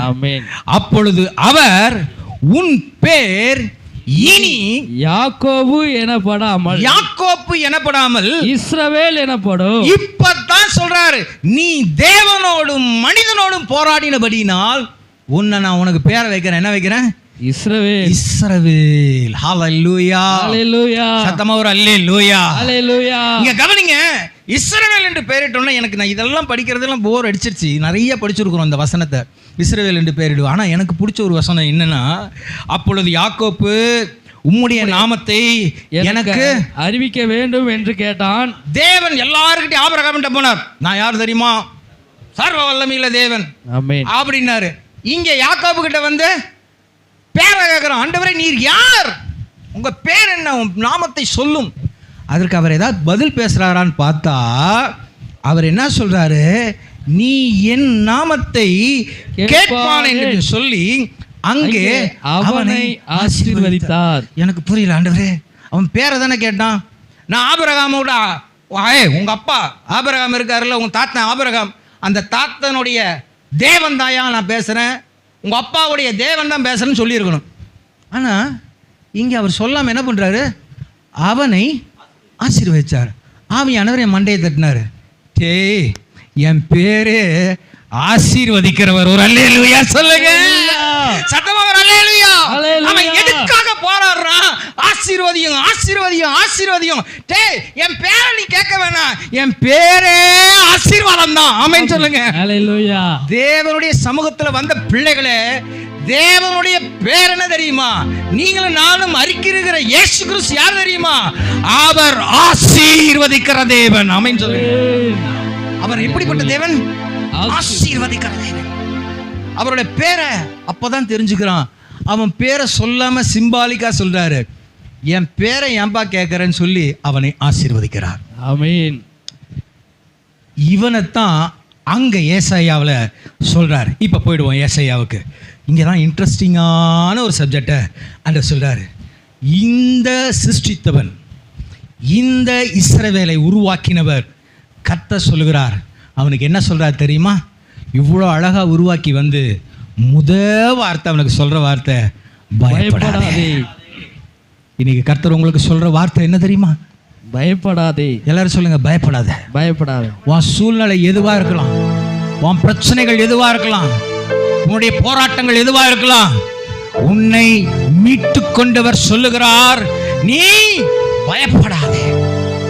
ஆமென். அப்பொழுது அவர், உன் பேர் இனி யாக்கோபு எனப்படாமல் இஸ்ரவேல் எனப்படும். இப்பதான் சொல்றாரு, நீ தேவனோடும் மனிதனோடும் போராடினபடினால் உன்னை நான் உனக்கு பேரை வைக்கிறேன். என்ன வைக்கிறேன்? இஸ்ரவேல். ஹல்லேலூயா, ஹல்லேலூயா. சத்தமா ஒரு அல்லேலூயா, ஹல்லேலூயா. இங்க கவனிங்க, இஸ்ரவேல் என்று பெயரிட்டோம்னா, நான் இதெல்லாம் படிக்கிறதெல்லாம் போர் அடிச்சிருச்சு. நிறைய படிச்சிருக்கிறோம் இந்த வசனத்தை, இஸ்ரவேல் என்று பெயரிடுவோம். ஆனால் எனக்கு பிடிச்ச ஒரு வசனம் என்னன்னா, அப்பொழுது யாக்கோப்பு உம்முடைய நாமத்தை எனக்கு அறிவிக்க வேண்டும் என்று கேட்டான். தேவன் எல்லாருக்கிட்டையும் ஆபிரகாம்கிட்ட போனார். நான் யார் தெரியுமா? சர்வ வல்லமையுள்ள தேவன். ஆமென் அப்படின்னாரு. இங்க யாக்கோபு கிட்ட வந்து பேரை கேட்குறான். ஆண்டவரே, நீர் யார்? உங்க பேர் என்ன? உன் நாமத்தை சொல்லும். அதற்கு அவர் ஏதாவது பதில் பேசுறாரான்னு பார்த்தா, அவர் என்ன சொல்றாரு? நீ என் நாமத்தை கேட்பான் என்று சொல்லி அங்கே அவனை ஆசீர்வதித்தார். எனக்கு புரியல ஆண்டவரே, அவன் பேரை தானே கேட்டான். நான் ஆபிரகாமோட உங்கள் அப்பா ஆபிரகாம் இருக்காருல்ல, உங்கள் தாத்தன் ஆபிரகாம், அந்த தாத்தனுடைய தேவன் தாயா நான் பேசுகிறேன், உங்கள் அப்பாவுடைய தேவன் தான் பேசுகிறேன்னு சொல்லியிருக்கணும். ஆனால் இங்கே அவர் சொல்லாமல் என்ன பண்ணுறாரு? அவனை ஆசீர்வதிச்சார். ஆவியானவர் என் மண்டையை தட்டினார். டேய், என் பேரு ஆசீர்வதிக்கிறவர். ஒரு அல்லேலூயா சொல்லுங்க சத்தமா, ஒரு அல்லேலூயா. அவன் எதுக்காக போராடுறான்? ஆசீர்வதியும் ஆசீர்வதியும் ஆசீர்வதியும். டேய், என் பேரை நீ கேட்க வேணாம், என் பேரே ஆசீர்வாதம் தான். ஆமென் சொல்லுங்க. அல்லேலூயா. தேவனுடைய சமூகத்துல வந்த பிள்ளைகளே, தேவனுடைய பேர் என்ன தெரியுமா? நீங்களும் நானும் அறிக்கிற இயேசு கிறிஸ்து யார் தெரியுமா? அவர் ஆசீர்வதிக்கிற தேவன். ஆமென் சொல்லுங்க. அவர் எப்படிப்பட்ட தேவன்? ஆசீர்வதிக்கிற தேவன். அவருடைய பேரை அப்பதான் தெரிஞ்சுக்கிறான். அவன் பேரை சொல்லாம சிம்பாலிக்கா சொல்றாரு, என் பேரை ஏன்பா கேட்கறேன்னு சொல்லி அவனை ஆசீர்வதிக்கிறார். ஆமென். இவனைத்தான் அங்க ஏசாயாவில் சொல்றாரு. இப்ப போயிடுவோம் ஏசாயாவுக்கு. இங்கே தான் இன்ட்ரெஸ்டிங்கான ஒரு சப்ஜெக்டை அங்கே சொல்றாரு. இந்த சிருஷ்டித்தவன், இந்த இஸ்ரவேலை உருவாக்கினவர் கர்த்தர் சொல்லுகிறார். அவனுக்கு என்ன சொல்றார் தெரியுமா? இவ்வளோ அழகா உருவாக்கி வந்து வார்த்தை அவனுக்கு சொல்ற வார்த்தை பயப்படாதே. இன்னைக்கு கர்த்தர் உங்களுக்கு சொல்ற வார்த்தை என்ன தெரியுமா? பயப்படாதே. எல்லாரும் சொல்லுங்க, பயப்படாத. பயப்படாத. உன் சூழ்நிலை எதுவா இருக்கலாம், உன் பிரச்சனைகள் எதுவா இருக்கலாம், உன்னுடைய போராட்டங்கள் எதுவா இருக்கலாம், உன்னை மீட்டு கொண்டவர் சொல்லுகிறார், நீ பயப்படாதே.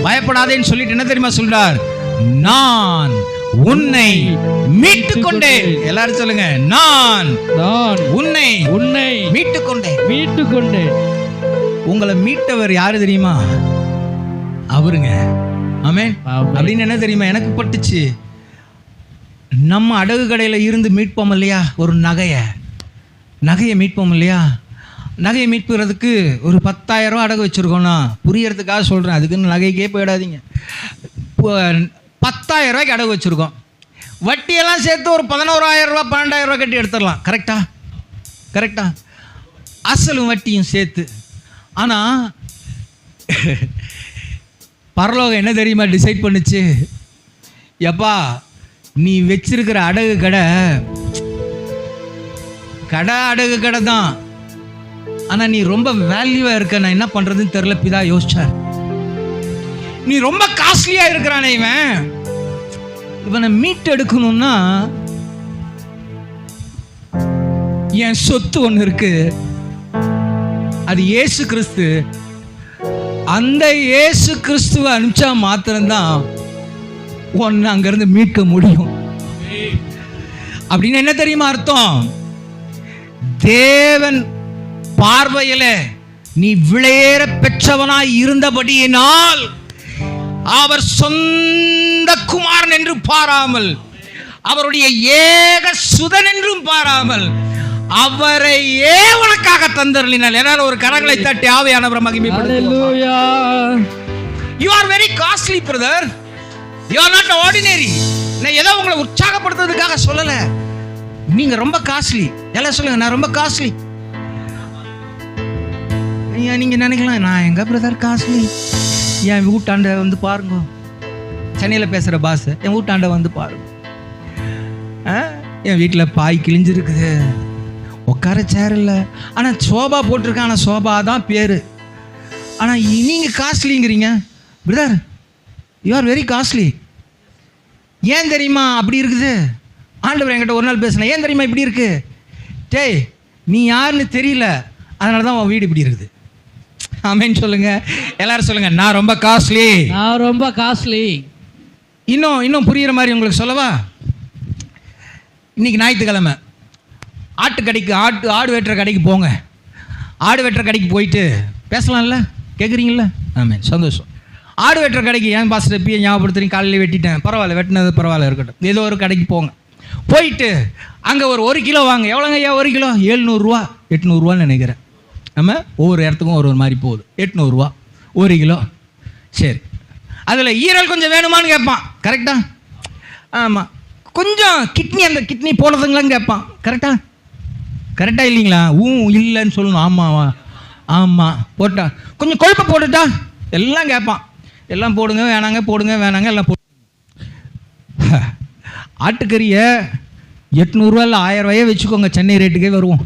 பயப்படாதேன்னு சொல்லிட்டு என்ன தெரியுமா சொல்றார்? நான் உன்னை மீட்டு கொண்டேன். எல்லாரும் சொல்லுங்க, நான் உன்னை மீட்டு கொண்டேன். உங்களை மீட்டவர் யாரு தெரியுமா? அவருங்க. ஆமென். அப்படின்னு என்ன தெரியுமா எனக்கு பட்டுச்சு? நம்ம அடகு கடையில் இருந்து மீட்போம் இல்லையா, ஒரு நகையை மீட்போம் இல்லையா. நகையை மீட்புறதுக்கு ஒரு 10,000 ரூபா அடகு வச்சுருக்கோன்னா, புரியறதுக்காக சொல்கிறேன், அதுக்குன்னு நகைக்கே போயிடாதீங்க. 10,000 ரூபாய்க்கு அடகு வச்சுருக்கோம். வட்டியெல்லாம் சேர்த்து ஒரு 11,000 ரூபா 12,000 ரூபா கட்டி எடுத்துடலாம். கரெக்டா? அசலும் வட்டியும் சேர்த்து. ஆனால் பரலோகம் என்ன தெரியுமா டிசைட் பண்ணுச்சு? எப்பா, நீ வச்சிருக்கிற அடகு கடை அடகு கடை தான், ஆனால் நீ ரொம்ப வேல்யூவாக இருக்க, நான் என்ன பண்ணுறதுன்னு தெரில. பிதா யோசிச்சார். நீ ரொம்ப காஸ்ட்லியாக இருக்கிறானே, இவனை மீட் எடுக்கணும்னா என் சொத்து ஒன்று இருக்கு, அது இயேசு கிறிஸ்து. அந்த இயேசு கிறிஸ்துவை அனுப்பிச்சா மாத்திரம்தான் உன்னை அங்கிருந்து மீட்க முடியும். அப்படின்னு என்ன தெரியுமா அர்த்தம்? தேவன் பார்வையில நீ விளையேற பெற்றவனாய் இருந்தபடியினால் அவர் சொந்த குமாரன் என்று பாராமல், அவருடைய ஏக சுதன் என்றும் பாராமல், அவரையே உனக்காக தந்தருளினார். எல்லாரும் ஒரு கரங்களை தட்டி ஆவியானவரை மகிமைப்படுத்துவோம். You are very costly brother. You are not ordinary. நான் ஏதோ உங்களை உற்சாகப்படுத்துறதுக்காக சொல்லல. நீங்க ரொம்ப காஸ்ட்லி. எல்லாம் சொல்லுங்க, நான் ரொம்ப காஸ்ட்லி. நீங்க நினைக்கலாம், நான் எங்க பிரதர் காஸ்ட்லி? என் வீட்டாண்ட வந்து பாருங்க, சென்னையில் பேசுற பாஸ், என் வீட்டாண்ட வந்து பாருங்க. என் வீட்டில் பாய் கிழிஞ்சிருக்குது, உட்கார சேர் இல்லை, ஆனால் சோபா போட்டிருக்கேன். ஆனால் சோபா தான் பேர். ஆனால் நீங்கள் காஸ்ட்லிங்கிறீங்க. Brother, you are very costly. ஏன் தெரியுமா அப்படி இருக்குது? ஆண்டவர் என்கிட்ட ஒரு நாள் பேசினேன், ஏன் தெரியுமா இப்படி இருக்கு? டேய், நீ யாருன்னு தெரியல, அதனால தான் உன் வீடு இப்படி இருக்குது. ஆமென் சொல்லுங்க. எல்லாரும் சொல்லுங்க, நான் ரொம்ப காஸ்ட்லி. இன்னும் புரியுற மாதிரி உங்களுக்கு சொல்லவா? இன்னைக்கு ஞாயிற்றுக்கிழமை ஆடு வெட்டுற கடைக்கு போங்க. ஆடு வெட்டுற கடைக்கு போயிட்டு பேசலாம்ல? கேட்குறீங்களா? ஆமாம், சந்தோஷம். ஆடு வெட்டுற கடைக்கு, ஏன் பாஸ்டர் எப்பயே ஞாபகப்படுத்துறீங்க? காலையில் வெட்டிட்டேன், பரவாயில்ல, வெட்டினது பரவாயில்ல, இருக்கட்டும். ஏதோ ஒரு கடைக்கு போங்க. போயிட்டு அங்கே ஒரு கிலோ வாங்க. எவ்வளோங்க ஐயா 1 கிலோ? 700 ரூபா 800 ரூபான்னு நினைக்கிறேன். நம்ம ஒவ்வொரு இடத்துக்கும் ஒரு மாதிரி போகுது. 800 ரூபா 1 கிலோ. சரி, அதில் ஈரல் கொஞ்சம் வேணுமான்னு கேட்பான். கரெக்டா? ஆமாம். கொஞ்சம் அந்த கிட்னி போடுறதுங்களான்னு கேட்பான். கரெக்டாக இல்லைங்களா? இல்லைன்னு சொல்லணும். ஆமாம் போட்டா. கொஞ்சம் கொழுப்பை போட்டுட்டா எல்லாம் கேட்பான். எல்லாம் போடுங்க வேணாங்க, போடுங்க வேணாங்க, எல்லாம் ஆட்டுக்கறியை 800 இல்லை 1000 ரூபாயே வச்சுக்கோங்க, சென்னை ரேட்டுக்கே வருவோம்.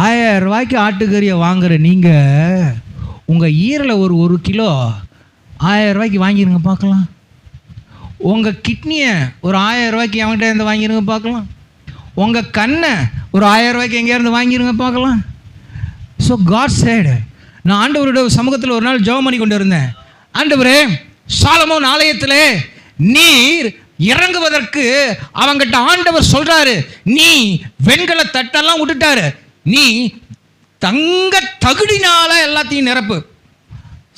1000 ரூபாய்க்கு ஆட்டுக்கறியை வாங்குற நீங்கள் உங்கள் ஈரலை ஒரு கிலோ 1000 ரூபாய்க்கு வாங்கிடுங்க பார்க்கலாம். உங்கள் கிட்னியை ஒரு 1000 ரூபாய்க்கு அவங்ககிட்ட இருந்து வாங்கிடுங்க பார்க்கலாம். உங்கள் கண்ணை ஒரு 1000 ரூபாய்க்கு எங்கேயிருந்து வாங்கிடுங்க பார்க்கலாம். ஸோ காட் said, நான் ஆண்டவருடைய சமூகத்தில் ஒரு நாள் ஜெபம் பண்ணி கொண்டு இருந்தேன். ஆண்டவரே, சாலமோன் ஆலயத்தில் நீர் இறங்குவதற்கு அவங்கிட்ட ஆண்டவர் சொல்றாரு, நீ வெண்கல தட்டெல்லாம் விட்டுட்டாரு, நீ தங்க தகுடினால எல்லாத்தையும் நிரப்பு.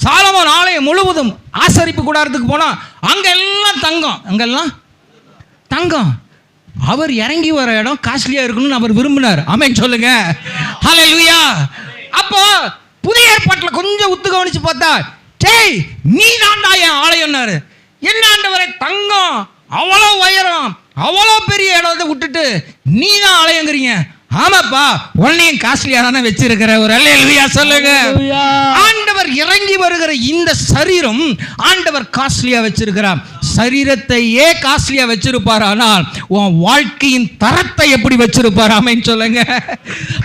சாலமோன் ஆலயம் முழுவதும் ஆசரிப்பு கூடாரத்துக்கு போனா அங்கெல்லாம் தங்கம், அங்கெல்லாம் தங்கம். அவர் இறங்கி வர இடம் காஸ்ட்லியா இருக்கணும்னு அவர் விரும்பினார். ஆமென் சொல்லுங்க, ஹல்லேலூயா. அப்போ புதிய ஏற்பாட்டில் கொஞ்சம் உத்து கவனிச்சு பார்த்தா, டேய் நீ தான்டா என் ஆலயம்னாரு. என்ன ஆண்டவரே, தங்கம் அவ்வளோ உயரம், அவ்வளோ பெரிய இடத்தை விட்டுட்டு நீ தான் ஆலயங்கிறீங்க. ஆமாப்பா, உன்னையும் காஸ்ட்லியா தானே வச்சிருக்கிற. ஒரு அல்லேலூயா சொல்லுங்க. ஆண்டவர் இறங்கி வருகிற இந்த சரீரம் ஆண்டவர் காஸ்ட்லியா வச்சிருக்கிறார். சரீரத்தையே காஸ்ட்லியா வச்சிருப்பார், ஆனால் உன் வாழ்க்கையின் தரத்தை எப்படி வச்சிருப்பார்? ஆமென் சொல்லுங்க,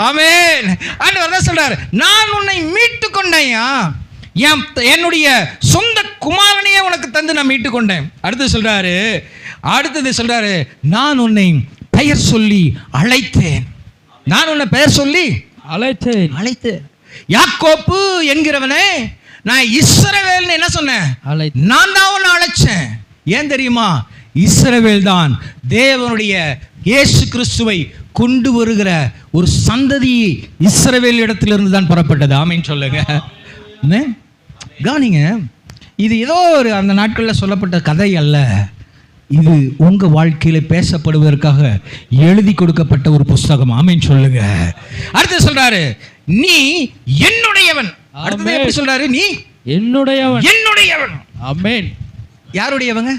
ஆமென். ஆண்டவர் தான் சொல்றாரு, நான் உன்னை மீட்டு கொண்டேயா, என்னுடைய சொந்த குமாரனையே உனக்கு தந்து நான் மீட்டு கொண்டேன். அடுத்தது சொல்றாரு, நான் உன்னை பெயர் சொல்லி அழைத்தேன். நான் உன்னை பெயர் சொல்லி அழைத்தேன். யாக்கோப்பு என்கிறவனே, நான் இஸ்ரவேல்னு என்ன சொன்னேன்? நான் தான் உன்னை அழைச்சேன். ஏன் தெரியுமா? இஸ்ரவேல் தான் தேவனுடைய இயேசு கிறிஸ்துவை கொண்டு வருகிற ஒரு சந்ததி இஸ்ரவேல் இடத்திலிருந்து தான் புறப்பட்டது. ஆமென் சொல்லுங்க. கவனிங்க, இது ஏதோ ஒரு அந்த நாட்களில் சொல்லப்பட்ட கதை அல்ல. இது உங்க வாழ்க்கையில பேசப்படுவதற்காக எழுதி கொடுக்கப்பட்ட ஒரு புஸ்தகம். ஆமென் சொல்லுங்க. அடுத்து சொல்றாரு, நீ என்னுடையவன். அடுத்து எப்படி சொல்றாரு? நீ என்னுடையவன். ஆமென். யாருடையவங்க?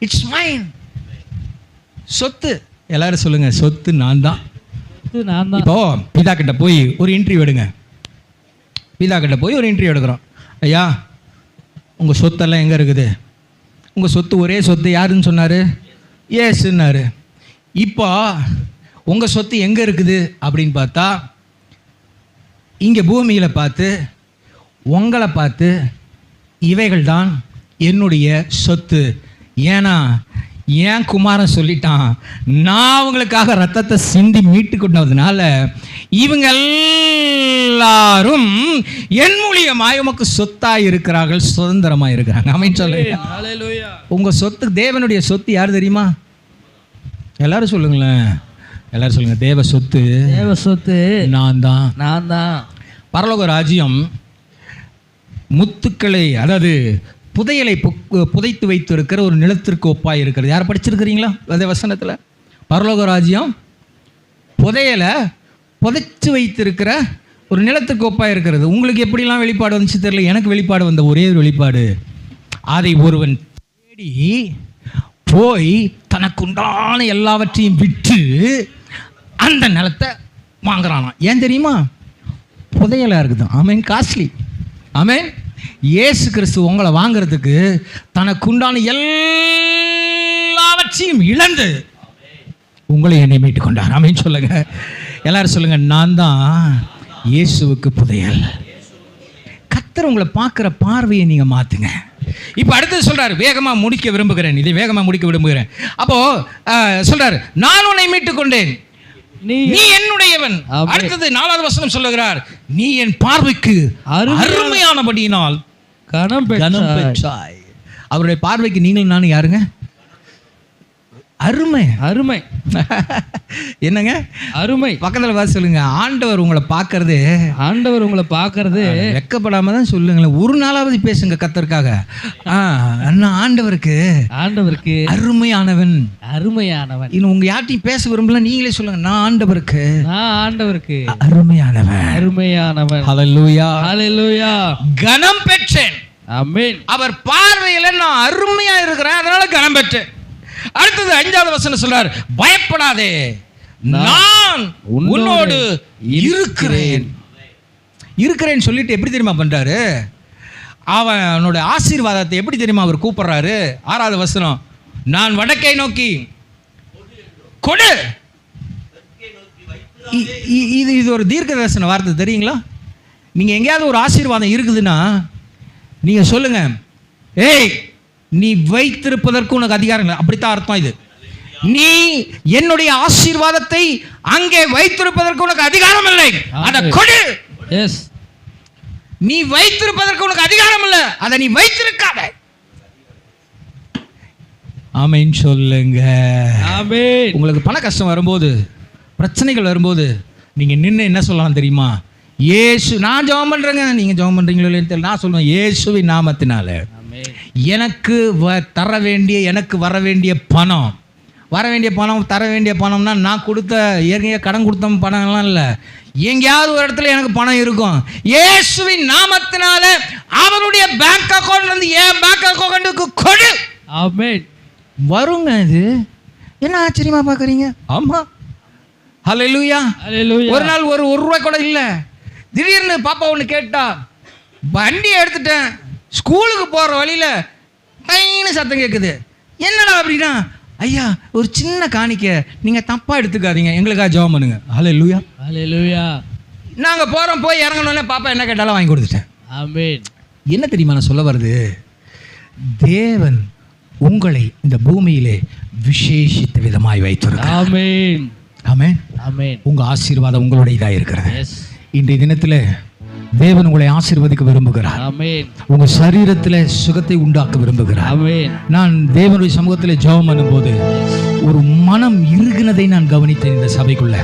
It's mine. சொத்து. எல்லாரும் சொல்லுங்க, சொத்து நான் தான். இப்போ பிதா கிட்ட போய் ஒரு இன்டர்வியூ எடுங்க. பிதா கிட்ட போய் ஒரு இன்டர்வியூ எடுக்கிறோம். ஐயா, உங்க சொத்தெல்லாம் எங்க இருக்குது? உங்கள் சொத்து ஒரே சொத்து யாருன்னு சொன்னார்? ஏசுன்னாரு. இப்போ உங்கள் சொத்து எங்கே இருக்குது அப்படின்னு பார்த்தா, இங்கே பூமியில் பார்த்து உங்களை பார்த்து இவைகள் தான் என்னுடைய சொத்து. ஏன்னா ஏன் குமாரன் சொல்லிட்டான், நான் அவங்களுக்காக ரத்தத்தை சிந்தி மீட்டு கொண்டதுனால இவங்க எல்லாரும் என் மூலியமாய் உமக்கு சொத்தாய் இருக்கிறார்கள், சுதந்திரமாக இருக்கிறாங்க. ஆமென் சொல்லுங்க. உங்க சொத்து, தேவனுடைய சொத்து யார் தெரியுமா? எல்லாரும் சொல்லுங்களேன், எல்லாரும் சொல்லுங்க. தேவ சொத்து நான் தான். பரலோக ராஜ்யம் முத்துக்களை, அதாவது புதையலை புதைத்து வைத்திருக்கிற ஒரு நிலத்திற்கு ஒப்பாய் இருக்கிறது. யார் படிச்சிருக்கிறீங்களா அதே வசனத்தில்? பரலோக ராஜ்யம் புதையலை புதைச்சு வைத்திருக்கிற ஒரு நிலத்துக்கு ஒப்பாய் இருக்கிறது. உங்களுக்கு எப்படிலாம் வெளிப்பாடு வந்துச்சு தெரியல, எனக்கு வெளிப்பாடு வந்த ஒரே ஒரு வெளிப்பாடு, அதை ஒருவன் தேடி போய் தனக்குண்டான எல்லாவற்றையும் விற்று அந்த நிலத்தை வாங்குறானா. ஏன் தெரியுமா? புதையலாக இருக்குது. ஆமென், காஸ்ட்லி. ஆமென். இயேசு கிறிஸ்து உங்களை வாங்கிறதுக்கு தனக்குண்டான எல்லாவற்றையும் இழந்து உங்களை என்னை மீட்டு கொண்டார். ஆமென் சொல்லுங்க. எல்லாரும் சொல்லுங்க, நான் தான் இயேசுவுக்கு புதையல். கர்த்தர் உங்களை பார்க்குற பார்வையை நீங்கள் மாற்றுங்க. இப்போ அடுத்தது சொல்றாரு, வேகமாக முடிக்க விரும்புகிறேன், இதை வேகமாக முடிக்க விரும்புகிறேன். அப்போ சொல்றாரு, நான் உன்னை மீட்டு கொண்டேன், நீ என்னுடையவன். அடுத்தது 4வது வசனம் சொல்லுகிறார், நீ என் பார்வைக்கு அருமையானபடியினால் கனம் பெற்றாய். அவருடைய பார்வைக்கு நீங்கள் நானும் யாருங்க? அருமை. என்னங்க அருமை? பக்கத்தில் பார்த்து சொல்லுங்க, ஆண்டவர் உங்களை பார்க்கறது வெக்கப்படாம தான் சொல்லுங்களேன். ஒரு நாளாவது பேசுங்க கர்த்தருக்காக. ஆண்டவருக்கு அருமையானவன். இன்னும் உங்க யார்ட்டையும் பேச விரும்பல, நீங்களே சொல்லுங்க, நான் ஆண்டவருக்கு அருமையானவன். ஹல்லேலூயா. கனம் பெற்றேன். ஆமென். அவர் பார்வையில நான் அருமையா இருக்கிறேன், அதனால கனம் பெற்றேன். அடுத்தது 5வது வசனம் சொல்றார், பயப்படாதே, நான் உன்னோடு இருக்கிறேன். சொல்லிட்டு எப்படி தெரியுமா பண்றாரு? அவனோட ஆசீர்வாதத்தை எப்படி தெரியுமா அவர் கூப்பிடுறாரு? 6வது வசனம், நான் வடக்கை நோக்கி கொடு. இது ஒரு தீர்க்க தரிசன வார்த்தை தெரியுங்களா? நீங்க எங்கேயாவது ஒரு ஆசீர்வாதம் இருக்குதுன்னா நீங்க சொல்லுங்க, ஏய் நீ வைத்திருப்பதற்கு உனக்கு அதிகாரம் இல்லை. அப்படித்தான் அர்த்தம். இது நீ என்னுடைய ஆசீர்வாதத்தை அங்கே வைத்திருப்பதற்கு உனக்கு அதிகாரம் இல்லை, அதை கொடு. எஸ், நீ வைத்திருப்பதற்கு உனக்கு அதிகாரம் இல்லை, அதை நீ வைத்திருக்காத. ஆமென் சொல்லுங்க. ஆமென். உங்களுக்கு பண கஷ்டம் வரும்போது, பிரச்சனைகள் வரும்போது நீங்க நின்று என்ன சொல்லலாம் தெரியுமா? இயேசு, நான் ஜெபம் பண்றேங்க, நீங்க ஜெபம் பண்றீங்களோ இல்லைன்னு தெரியல, நான் சொல்லுவேன் இயேசுவின் நாமத்தினால எனக்கு எனக்கு வர வேண்டிய பணம் தர வேண்டிய பணம்னா நான் கொடுத்த ஏற்கனவே கடன் கொடுத்த பணம்லாம் இல்லை, எங்கேயாவது ஒரு இடத்துல எனக்கு பணம் இருக்கும். இயேசுவின் நாமத்தினால அவருடைய பேங்க் அக்கௌண்ட்ல இருந்து என் பேங்க் அக்கௌண்ட்டுக்கு கொடு. ஆமென். வருங்க. இது என்ன ஆச்சரியமா பார்க்குறீங்க? ஆமா, ஹல்லேலூயா. ஒரு நாள் ஒரு ரூபாய் கூட இல்லை. திடீர்னு பாப்பா ஒன்று கேட்டா, வண்டியை எடுத்துட்டேன், ஸ்கூலுக்கு போகிற வழியில் டைன்னு சத்தம் கேட்குது. என்னடா அப்படின்னா, ஐயா ஒரு சின்ன காணிக்க, நீங்கள் தப்பாக எடுத்துக்காதீங்க, எங்களுக்காக ஜெபம் பண்ணுங்க. ஹல்லேலூயா, ஹல்லேலூயா. நாங்கள் போகிறோம், போய் இறங்கணுன்னே பாப்பா என்ன கேட்டாலும் வாங்கி கொடுத்துட்டேன். ஆமென். என்ன தெரியுமா நான் சொல்ல வருது? தேவன் உங்களை இந்த பூமியிலே விசேஷித்த விதமாய் வைத்திருக்கிறார். ஆமென். ஆமென். ஆமென். உங்க ஆசீர்வாதம் உங்களுடையதாக இருக்கிறது. எஸ். இன்றைய தினத்தில் தேவன் உங்களை ஆசீர்வதிக்க விரும்புகிறார். ஆமென். உங்க சரீரத்தில் சுகத்தை உண்டாக்க விரும்புகிறார். ஆமென். நான் தேவனுடைய சமூகத்தில் ஜெபம் பண்ணும்போது ஒரு மனம் இறுகினதை நான் கவனித்தேன். இந்த சபைக்குள்ள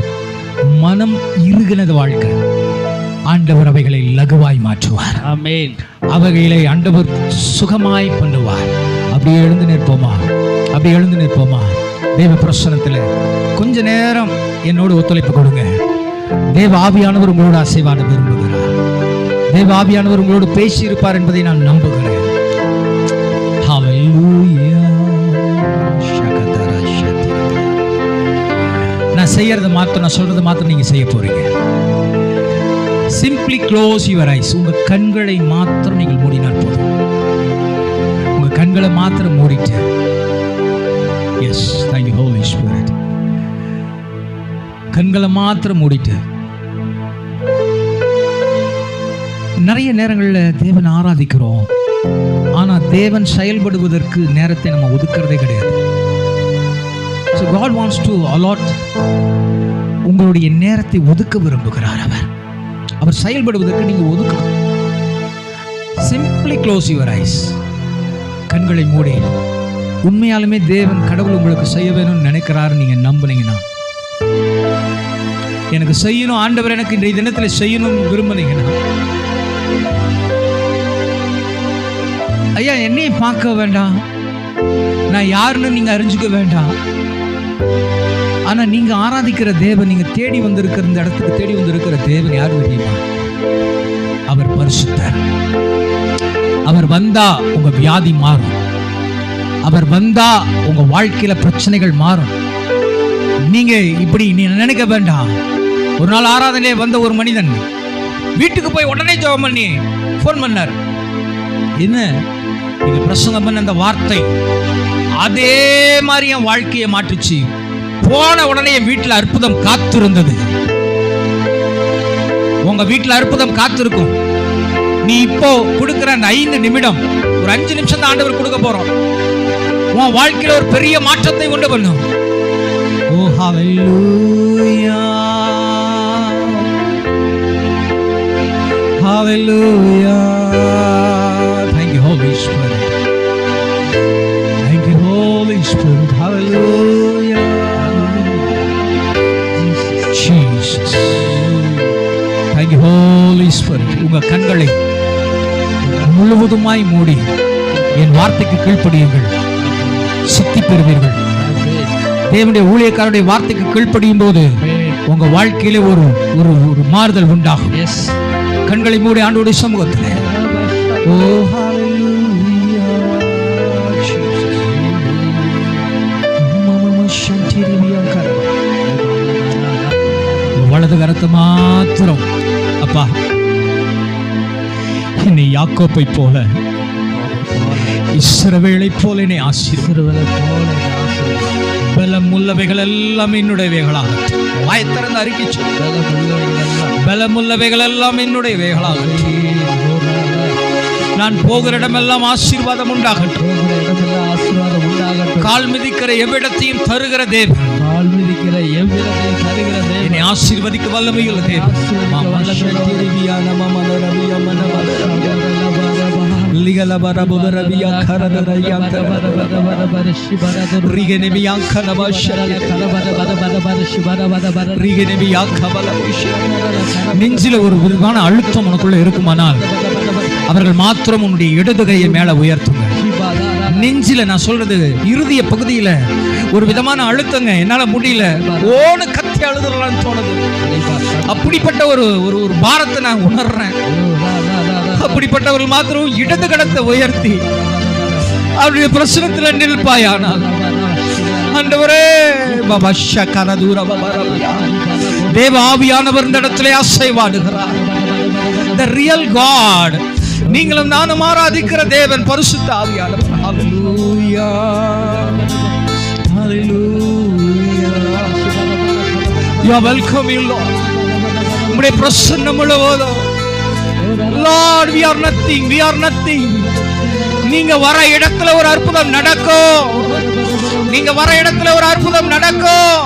மனம் இறுகினது வாழ்க்கை, ஆண்டவர் அவைகளை லகுவாய் மாற்றுவார். ஆமென். அவைகளை ஆண்டவர் சுகமாய் பண்ணுவார். அப்படியே எழுந்து நிற்போமா? தேவ பிரசன்னத்தில் கொஞ்ச நேரம் என்னோடு ஒத்துழைப்பு கொடுங்க. தேவ ஆவியானவர் உங்களோட அசைவாட விரும்புகிறார். தேவ ஆவியானவர் உங்களோடு பேசி இருப்பார் என்பதை நான் நம்புகிறேன். நான் செய்யறத மாத்திரம், நான் சொல்றதை மாத்திரம் நீங்க செய்ய போறீங்க. Simply close your eyes. உங்க கண்களை மாத்திரம் நீங்கள் மூடினால் போதும். உங்க கண்களை மாத்திரம் மூடிட்டு, S, thank you Holy Spirit. கண்களை மாத்திரம் மூடிட்டு, நிறைய நேரங்களில் தேவன் ஆராதிக்கிறோம், ஆனா தேவன் செயல்படுவதற்கு நேரத்தை நம்ம ஒதுக்குறதே கிடையாது. So God wants to allot, உங்களுடைய நேரத்தை ஒதுக்க விரும்புகிறார். அவர் செயல்படுவதற்கு நீங்க ஒதுக்கணும். Simply close your eyes. கண்களை மூடி, உண்மையாலுமே தேவன் கடவுள் உங்களுக்கு செய்ய வேணும்னு நினைக்கிறாரு நீங்க நம்புனீங்கன்னா, எனக்கு செய்யணும் ஆண்டவர் எனக்கு இன்றைய தினத்தில் செய்யணும் விரும்புனீங்கன்னா, ஐயா என்னையும் பார்க்க வேண்டாம், நான் யாருன்னு நீங்க அறிஞ்சுக்க வேண்டாம், ஆனா நீங்க ஆராதிக்கிற தேவன், நீங்க தேடி வந்திருக்கிற இந்த இடத்துக்கு தேடி வந்திருக்கிற தேவன் யார் தெரியுமா? அவர் பரிசுத்தர். அவர் வந்தா உங்க வியாதி மாறும். அவர் வந்தா உங்க வாழ்க்கையில பிரச்சனைகள் மாறும். நீங்க இப்படி நீ நினைக்க வேண்டாம். ஒரு நாள் ஆராதனையிலே வந்த ஒரு மனிதன் வீட்டுக்கு போய் உடனே ஜெபம் பண்ணி போன் பண்ணார். என்ன நீங்க பிரசங்கம் பண்ண அந்த வார்த்தை அதே மாதிரி என் வாழ்க்கையை மாற்றுச்சு. போன உடனே என் வீட்டில் அற்புதம் காத்திருந்தது. உங்க வீட்டில் அற்புதம் காத்திருக்கும். நீ இப்போ கொடுக்கிற அந்த 5 நிமிடம், ஒரு 5 நிமிஷம் தான் ஆண்டவர் கொடுக்க போறோம். உன் வாழ்க்கையில ஒரு பெரிய மாற்றத்தை உண்டு பண்ணும். ஓ ஹalleluya, ஹalleluya. Thank you Holy Spirit. Thank you Holy Spirit. Hallelujah. Jesus. Thank you Holy Spirit. உங்க கண்களை முழுவதுமாய் மூடி என் வார்த்தைக்கு கீழ்ப்படியுங்கள், சித்தி பெறுவீர்கள். தேவனுடைய ஊழியக்காரருடைய வார்த்தைக்கு கீழ்ப்படியும் போது உங்க வாழ்க்கையிலே ஒரு ஒரு ஒரு மாறுதல் உண்டாகும். கண்களை மூடி ஆண்டவருடைய சமூகத்தில், ஓ ஹalleluya வலது கரத்தை மாத்திரம், அப்பா என்னை யாக்கோப்பை போல இஸ்ரவேலை போல என்னை ஆசீர்வதி. பலம் உள்ளவைகள் எல்லாம் என்னுடையவைகளாகட்டும். வாய் திறந்து அறிக்கை சொல். பலம் உள்ளவைகள் எல்லாம் என்னுடையவைகளாகட்டும். நான் போகிற இடமெல்லாம் ஆசீர்வாதம் உண்டாகட்டும். கால் மிதிக்கிற எவ்விடத்தையும் தருகிற தேவன், என்னை ஆசீர்வதிக்க வல்லமையுள்ள தேவன். நெஞ்சில ஒரு விதமான அழுத்தம் உனக்குள்ள இருக்குமானால் அவர்கள் மாத்திரம் உன்னுடைய இடது கையை மேல உயர்த்துங்க. நெஞ்சில நான் சொல்றது இறுதிய பகுதியில ஒரு விதமான அழுத்தங்க, என்னால முடியல, ஓன கத்தி அழுதுறலான்னு தோணுது. அப்படிப்பட்ட ஒரு ஒரு பாரத்தை நான் உணர்றேன். அப்படிப்பட்டவர்கள் மாத்திரம் இடது கரத்தை உயர்த்தி அவருடைய பிரசனத்துல நிற்பாயானால் ஆண்டவரே பாபா ஷகர தூர தேவ ஆவியானவர் இந்த இடத்திலே அசைவாடுகிறார். The real God, நீங்களும் நானும் ஆராதிக்கிற தேவன் பரிசுத்த ஆவியானவர். ஹalleluya ஹalleluya. You are welcome in Lord. உம்முடைய பிரசன்னம் முழுவதும் Lord, we are nothing, we are nothing. நீங்க வர இடத்துல ஒரு அற்புதம் நடக்கும். நீங்க வர இடத்துல ஒரு அற்புதம் நடக்கும்.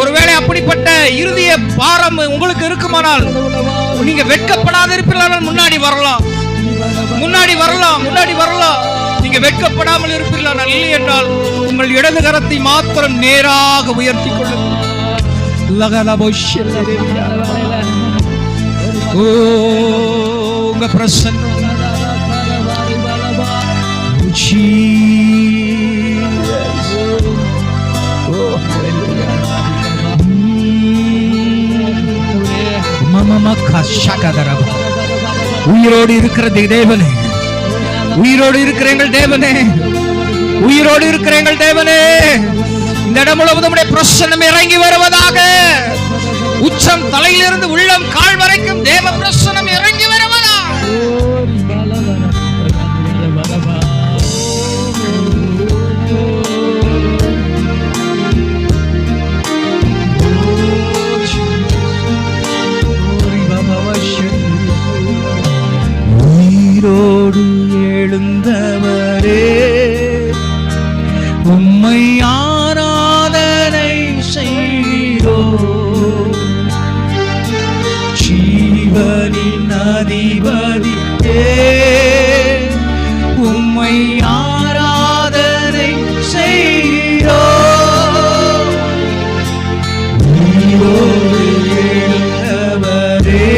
ஒருவேளை அப்படிப்பட்ட இறுதிய பாரம் உங்களுக்கு இருக்குமானால் நீங்க வெட்கப்படாத இருப்பீர்கள். முன்னாடி வரலாம், முன்னாடி வரலாம், முன்னாடி வரலாம். நீங்க வெட்கப்படாமல் இருப்பீர்கள். இல்லை என்றால் உங்கள் இடது கரத்தை மாத்திரம் நேராக உயர்த்தி கொள்ளுங்கள். உங்க பிரசன்னம் உயிரோடு இருக்கிற தேவனே, உயிரோடு இருக்கிற எங்கள் தேவனே, உயிரோடு இருக்கிற எங்கள் தேவனே, இந்த இடம் முழுவதும் பிரசன்னம் இறங்கி வருவதாக. உச்சம் தலையிலிருந்து உள்ளம் கால் வரைக்கும் தேவ பிரசன்னம் இறங்கி வருவதாக. உயிரோடு எழுந்தவரே, உம்மை ஆராதனை செய்கிறோம். ஜீவனின் அதிபதியே, உம்மை ஆராதனை செய்கிறோம். உயிரோடு எழுந்தவரே,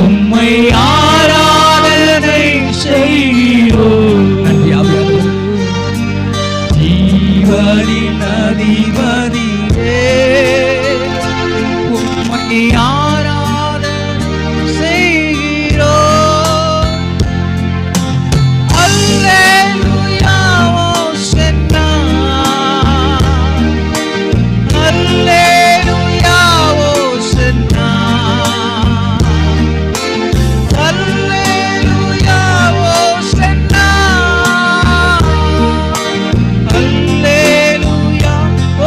உம்மை ஆராதனை செய்கிறோம். ஜீவனின் அதிபதியே, உம்மை ஆராதனை செய்கிறோம். அல்லேலூயா ஓசன்னா, அல்லேலூயா ஓசன்னா, அல்லேலூயா ஓசன்னா, அல்லேலூயா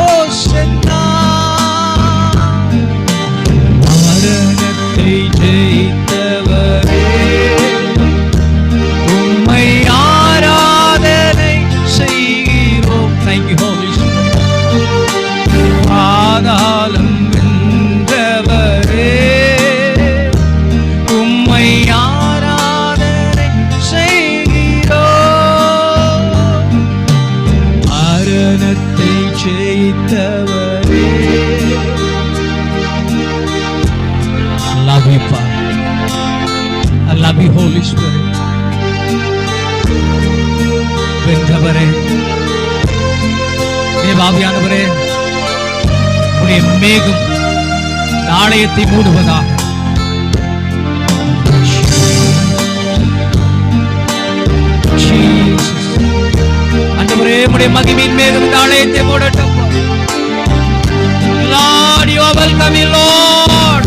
ஓசன்னா. மரணத்தை ஜெயித்தவரே, உம்மை ஆராதனை செய்கிறோம். Thank you, Holy Spirit. பாதாளம் வென்றவரே, உம்மை ஆராதனை செய்கிறோம். மரணத்தை ஜெயித்தவரே. I love you, Father. I love you, Holy Spirit. வென்றவரே, தேவாவியானவரே, உடைய மேகம் ஆலயத்தை மூடுவதாக. ஆண்டவரே, உடைய மகிமையின் மேகம் இந்த ஆலயத்தை மூடட்டும். Lord, you are welcome, Lord.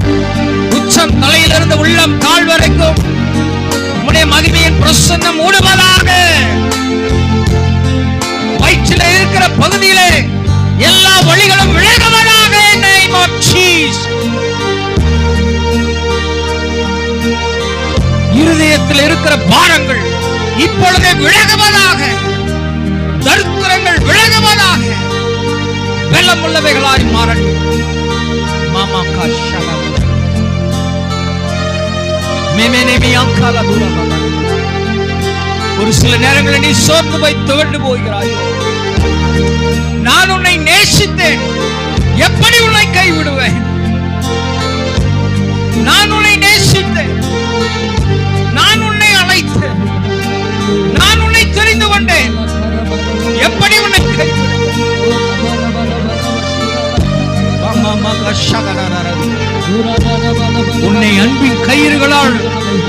உச்சம் தலையிலிருந்து உள்ளம் கால் வரைக்கும் விலகுவதாக, தரித்திரங்கள் விலகுவதாக, வெள்ளமுள்ளவைகளாய் மாறட்டும். மாமா காஷா மேமேனேமியாங்கால தூரமா. ஒரு சில நேரங்களில் நீ சோர்ந்து போய் துவண்டு போகிறாய். நான் உன்னை நேசித்தேன், எப்படி உன்னை கைவிடுவேன்? நான் உன்னை நேசித்தேன், நான் உன்னை அழைத்தேன், நான் உன்னை தெரிந்து கொண்டேன், எப்படி உன்னை கைவிடுவேன்? உன்னை அன்பின் கயிறுகளால்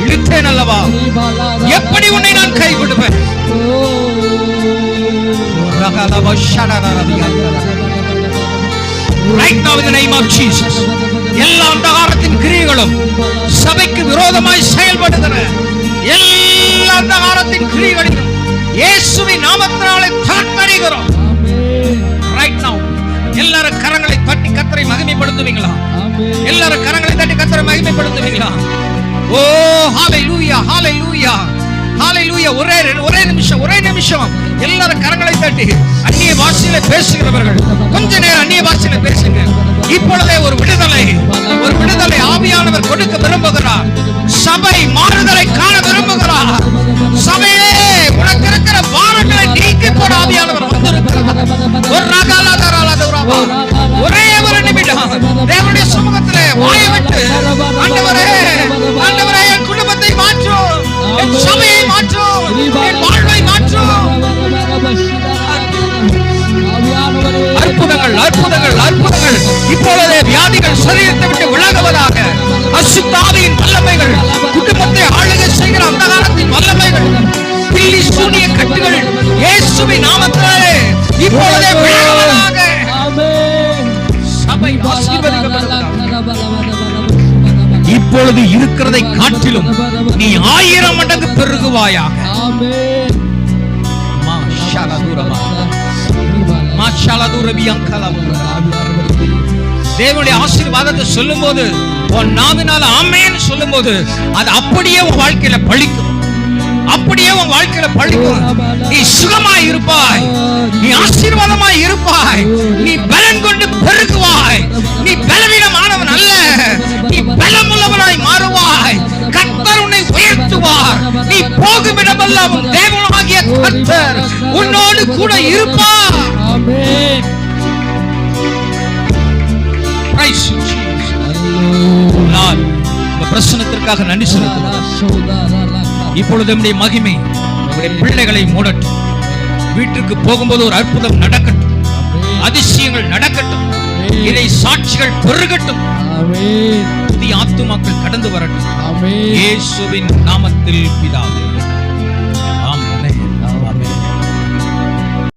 இழுத்தேன் அல்லவா, எப்படி உன்னை நான் கைவிடுவேன்? Right now in the name of Jesus, எல்லா அந்தகாரத்தின் கிரியைகளும் சபைக்கு விரோதமாய் செயல்படுகிற எல்லா அந்தகாரத்தின் கிரியைகளையும் இயேசுவின் நாமத்தினாலே தகர்த்தெறிகிறோம். Right now எல்லாரும் கரங்களை தட்டி கர்த்தரை மகிமைப்படுத்துவீங்களா? எல்லாரும் கரங்களை தட்டி கர்த்தரை மகிமைப்படுத்துவீங்களா? ஓ ஹalleluya, ஹalleluya, ஹalleluya. ஒரே நிமிஷம் எல்லாரும் கரங்களை தட்டி அந்நிய பாஷையில பேசுகிறவர்கள் கொஞ்ச நேரம் அந்நிய பாஷையில பேசுங்க. இப்பொழுதே ஒரு விடுதலை ஆவியானவர் கொடுக்க விரும்புகிறார். சபை மாறுதலை காண விரும்புகிறார். சபையே உனக்கு இருக்கிற பாரங்களை நீக்கி போட ஆவியானவர் வந்திருக்கிறார். ஒரு ஒரே ஒரு நிமிடம் தேவனுடைய சமூகத்திலே வாயை விட்டு, ஆண்டவரே, ஆண்டவரே, என் குடும்பத்தை மாற்றும், என் சபையை மாற்றும், என் வாழ்வை மாற்றும். அற்புதங்கள், அற்புதங்கள், அற்புதங்கள். இப்பொழுதே வியாதிகள் சரீரத்தை விட்டு விலகுவதாக. அசுத்த ஆவியின் வல்லமைகள், குடும்பத்தை ஆளுகை செய்கிற அந்தகாரத்தின் வல்லமைகள், பில்லி சூனிய கட்டுகள் இயேசுவின் நாமத்தினாலே இப்பொழுதே விலகுவதாக. சபை ஆசீர்வதிக்கப்படுவதாக. இப்பொழுது இருக்கிறதை காட்டிலும் நீ 1000 மடங்கு பெருகுவாயாக. தேவனுடைய ஆசீர்வாதத்தை சொல்லும் போது, உன் நாவினால ஆமென் சொல்லும் போது, அது அப்படியே உன் வாழ்க்கையில பழிக்கும். அப்படியே உன் வாழ்க்கையில பழிக்கும். நீ சுகமாய் இருப்பாய், நீ ஆசீர்வாதமாய் இருப்பாய், நீ பலன் கொண்டு பெருகுவாய். நீ பலவீனமானவன் அல்ல, நீ பலமுள்ளவனாய் மாறுவாய். கர்த்தர் உன்னை உயர்த்துவார். நீ போகும் இடமெல்லாம் தேவனாகிய கர்த்தர் உன்னோடு கூட இருப்பார். Amen. Praise you Jesus. Lord, உங்க பிரசன்னத்திற்காக நன்றி செலுத்துகிறேன். இப்பொழுது நம்முடைய மகிமை நம்முடைய பிள்ளைகளை மூடட்டும். வீட்டுக்கு போகும்போது ஒரு அற்புதம் நடக்கட்டும், அதிசயங்கள் நடக்கட்டும், இதை சாட்சிகள் பெருகட்டும், புதிய ஆத்துமாக்கள் கடந்து வரட்டும். இயேசுவின் நாமத்தில் பிதாவே.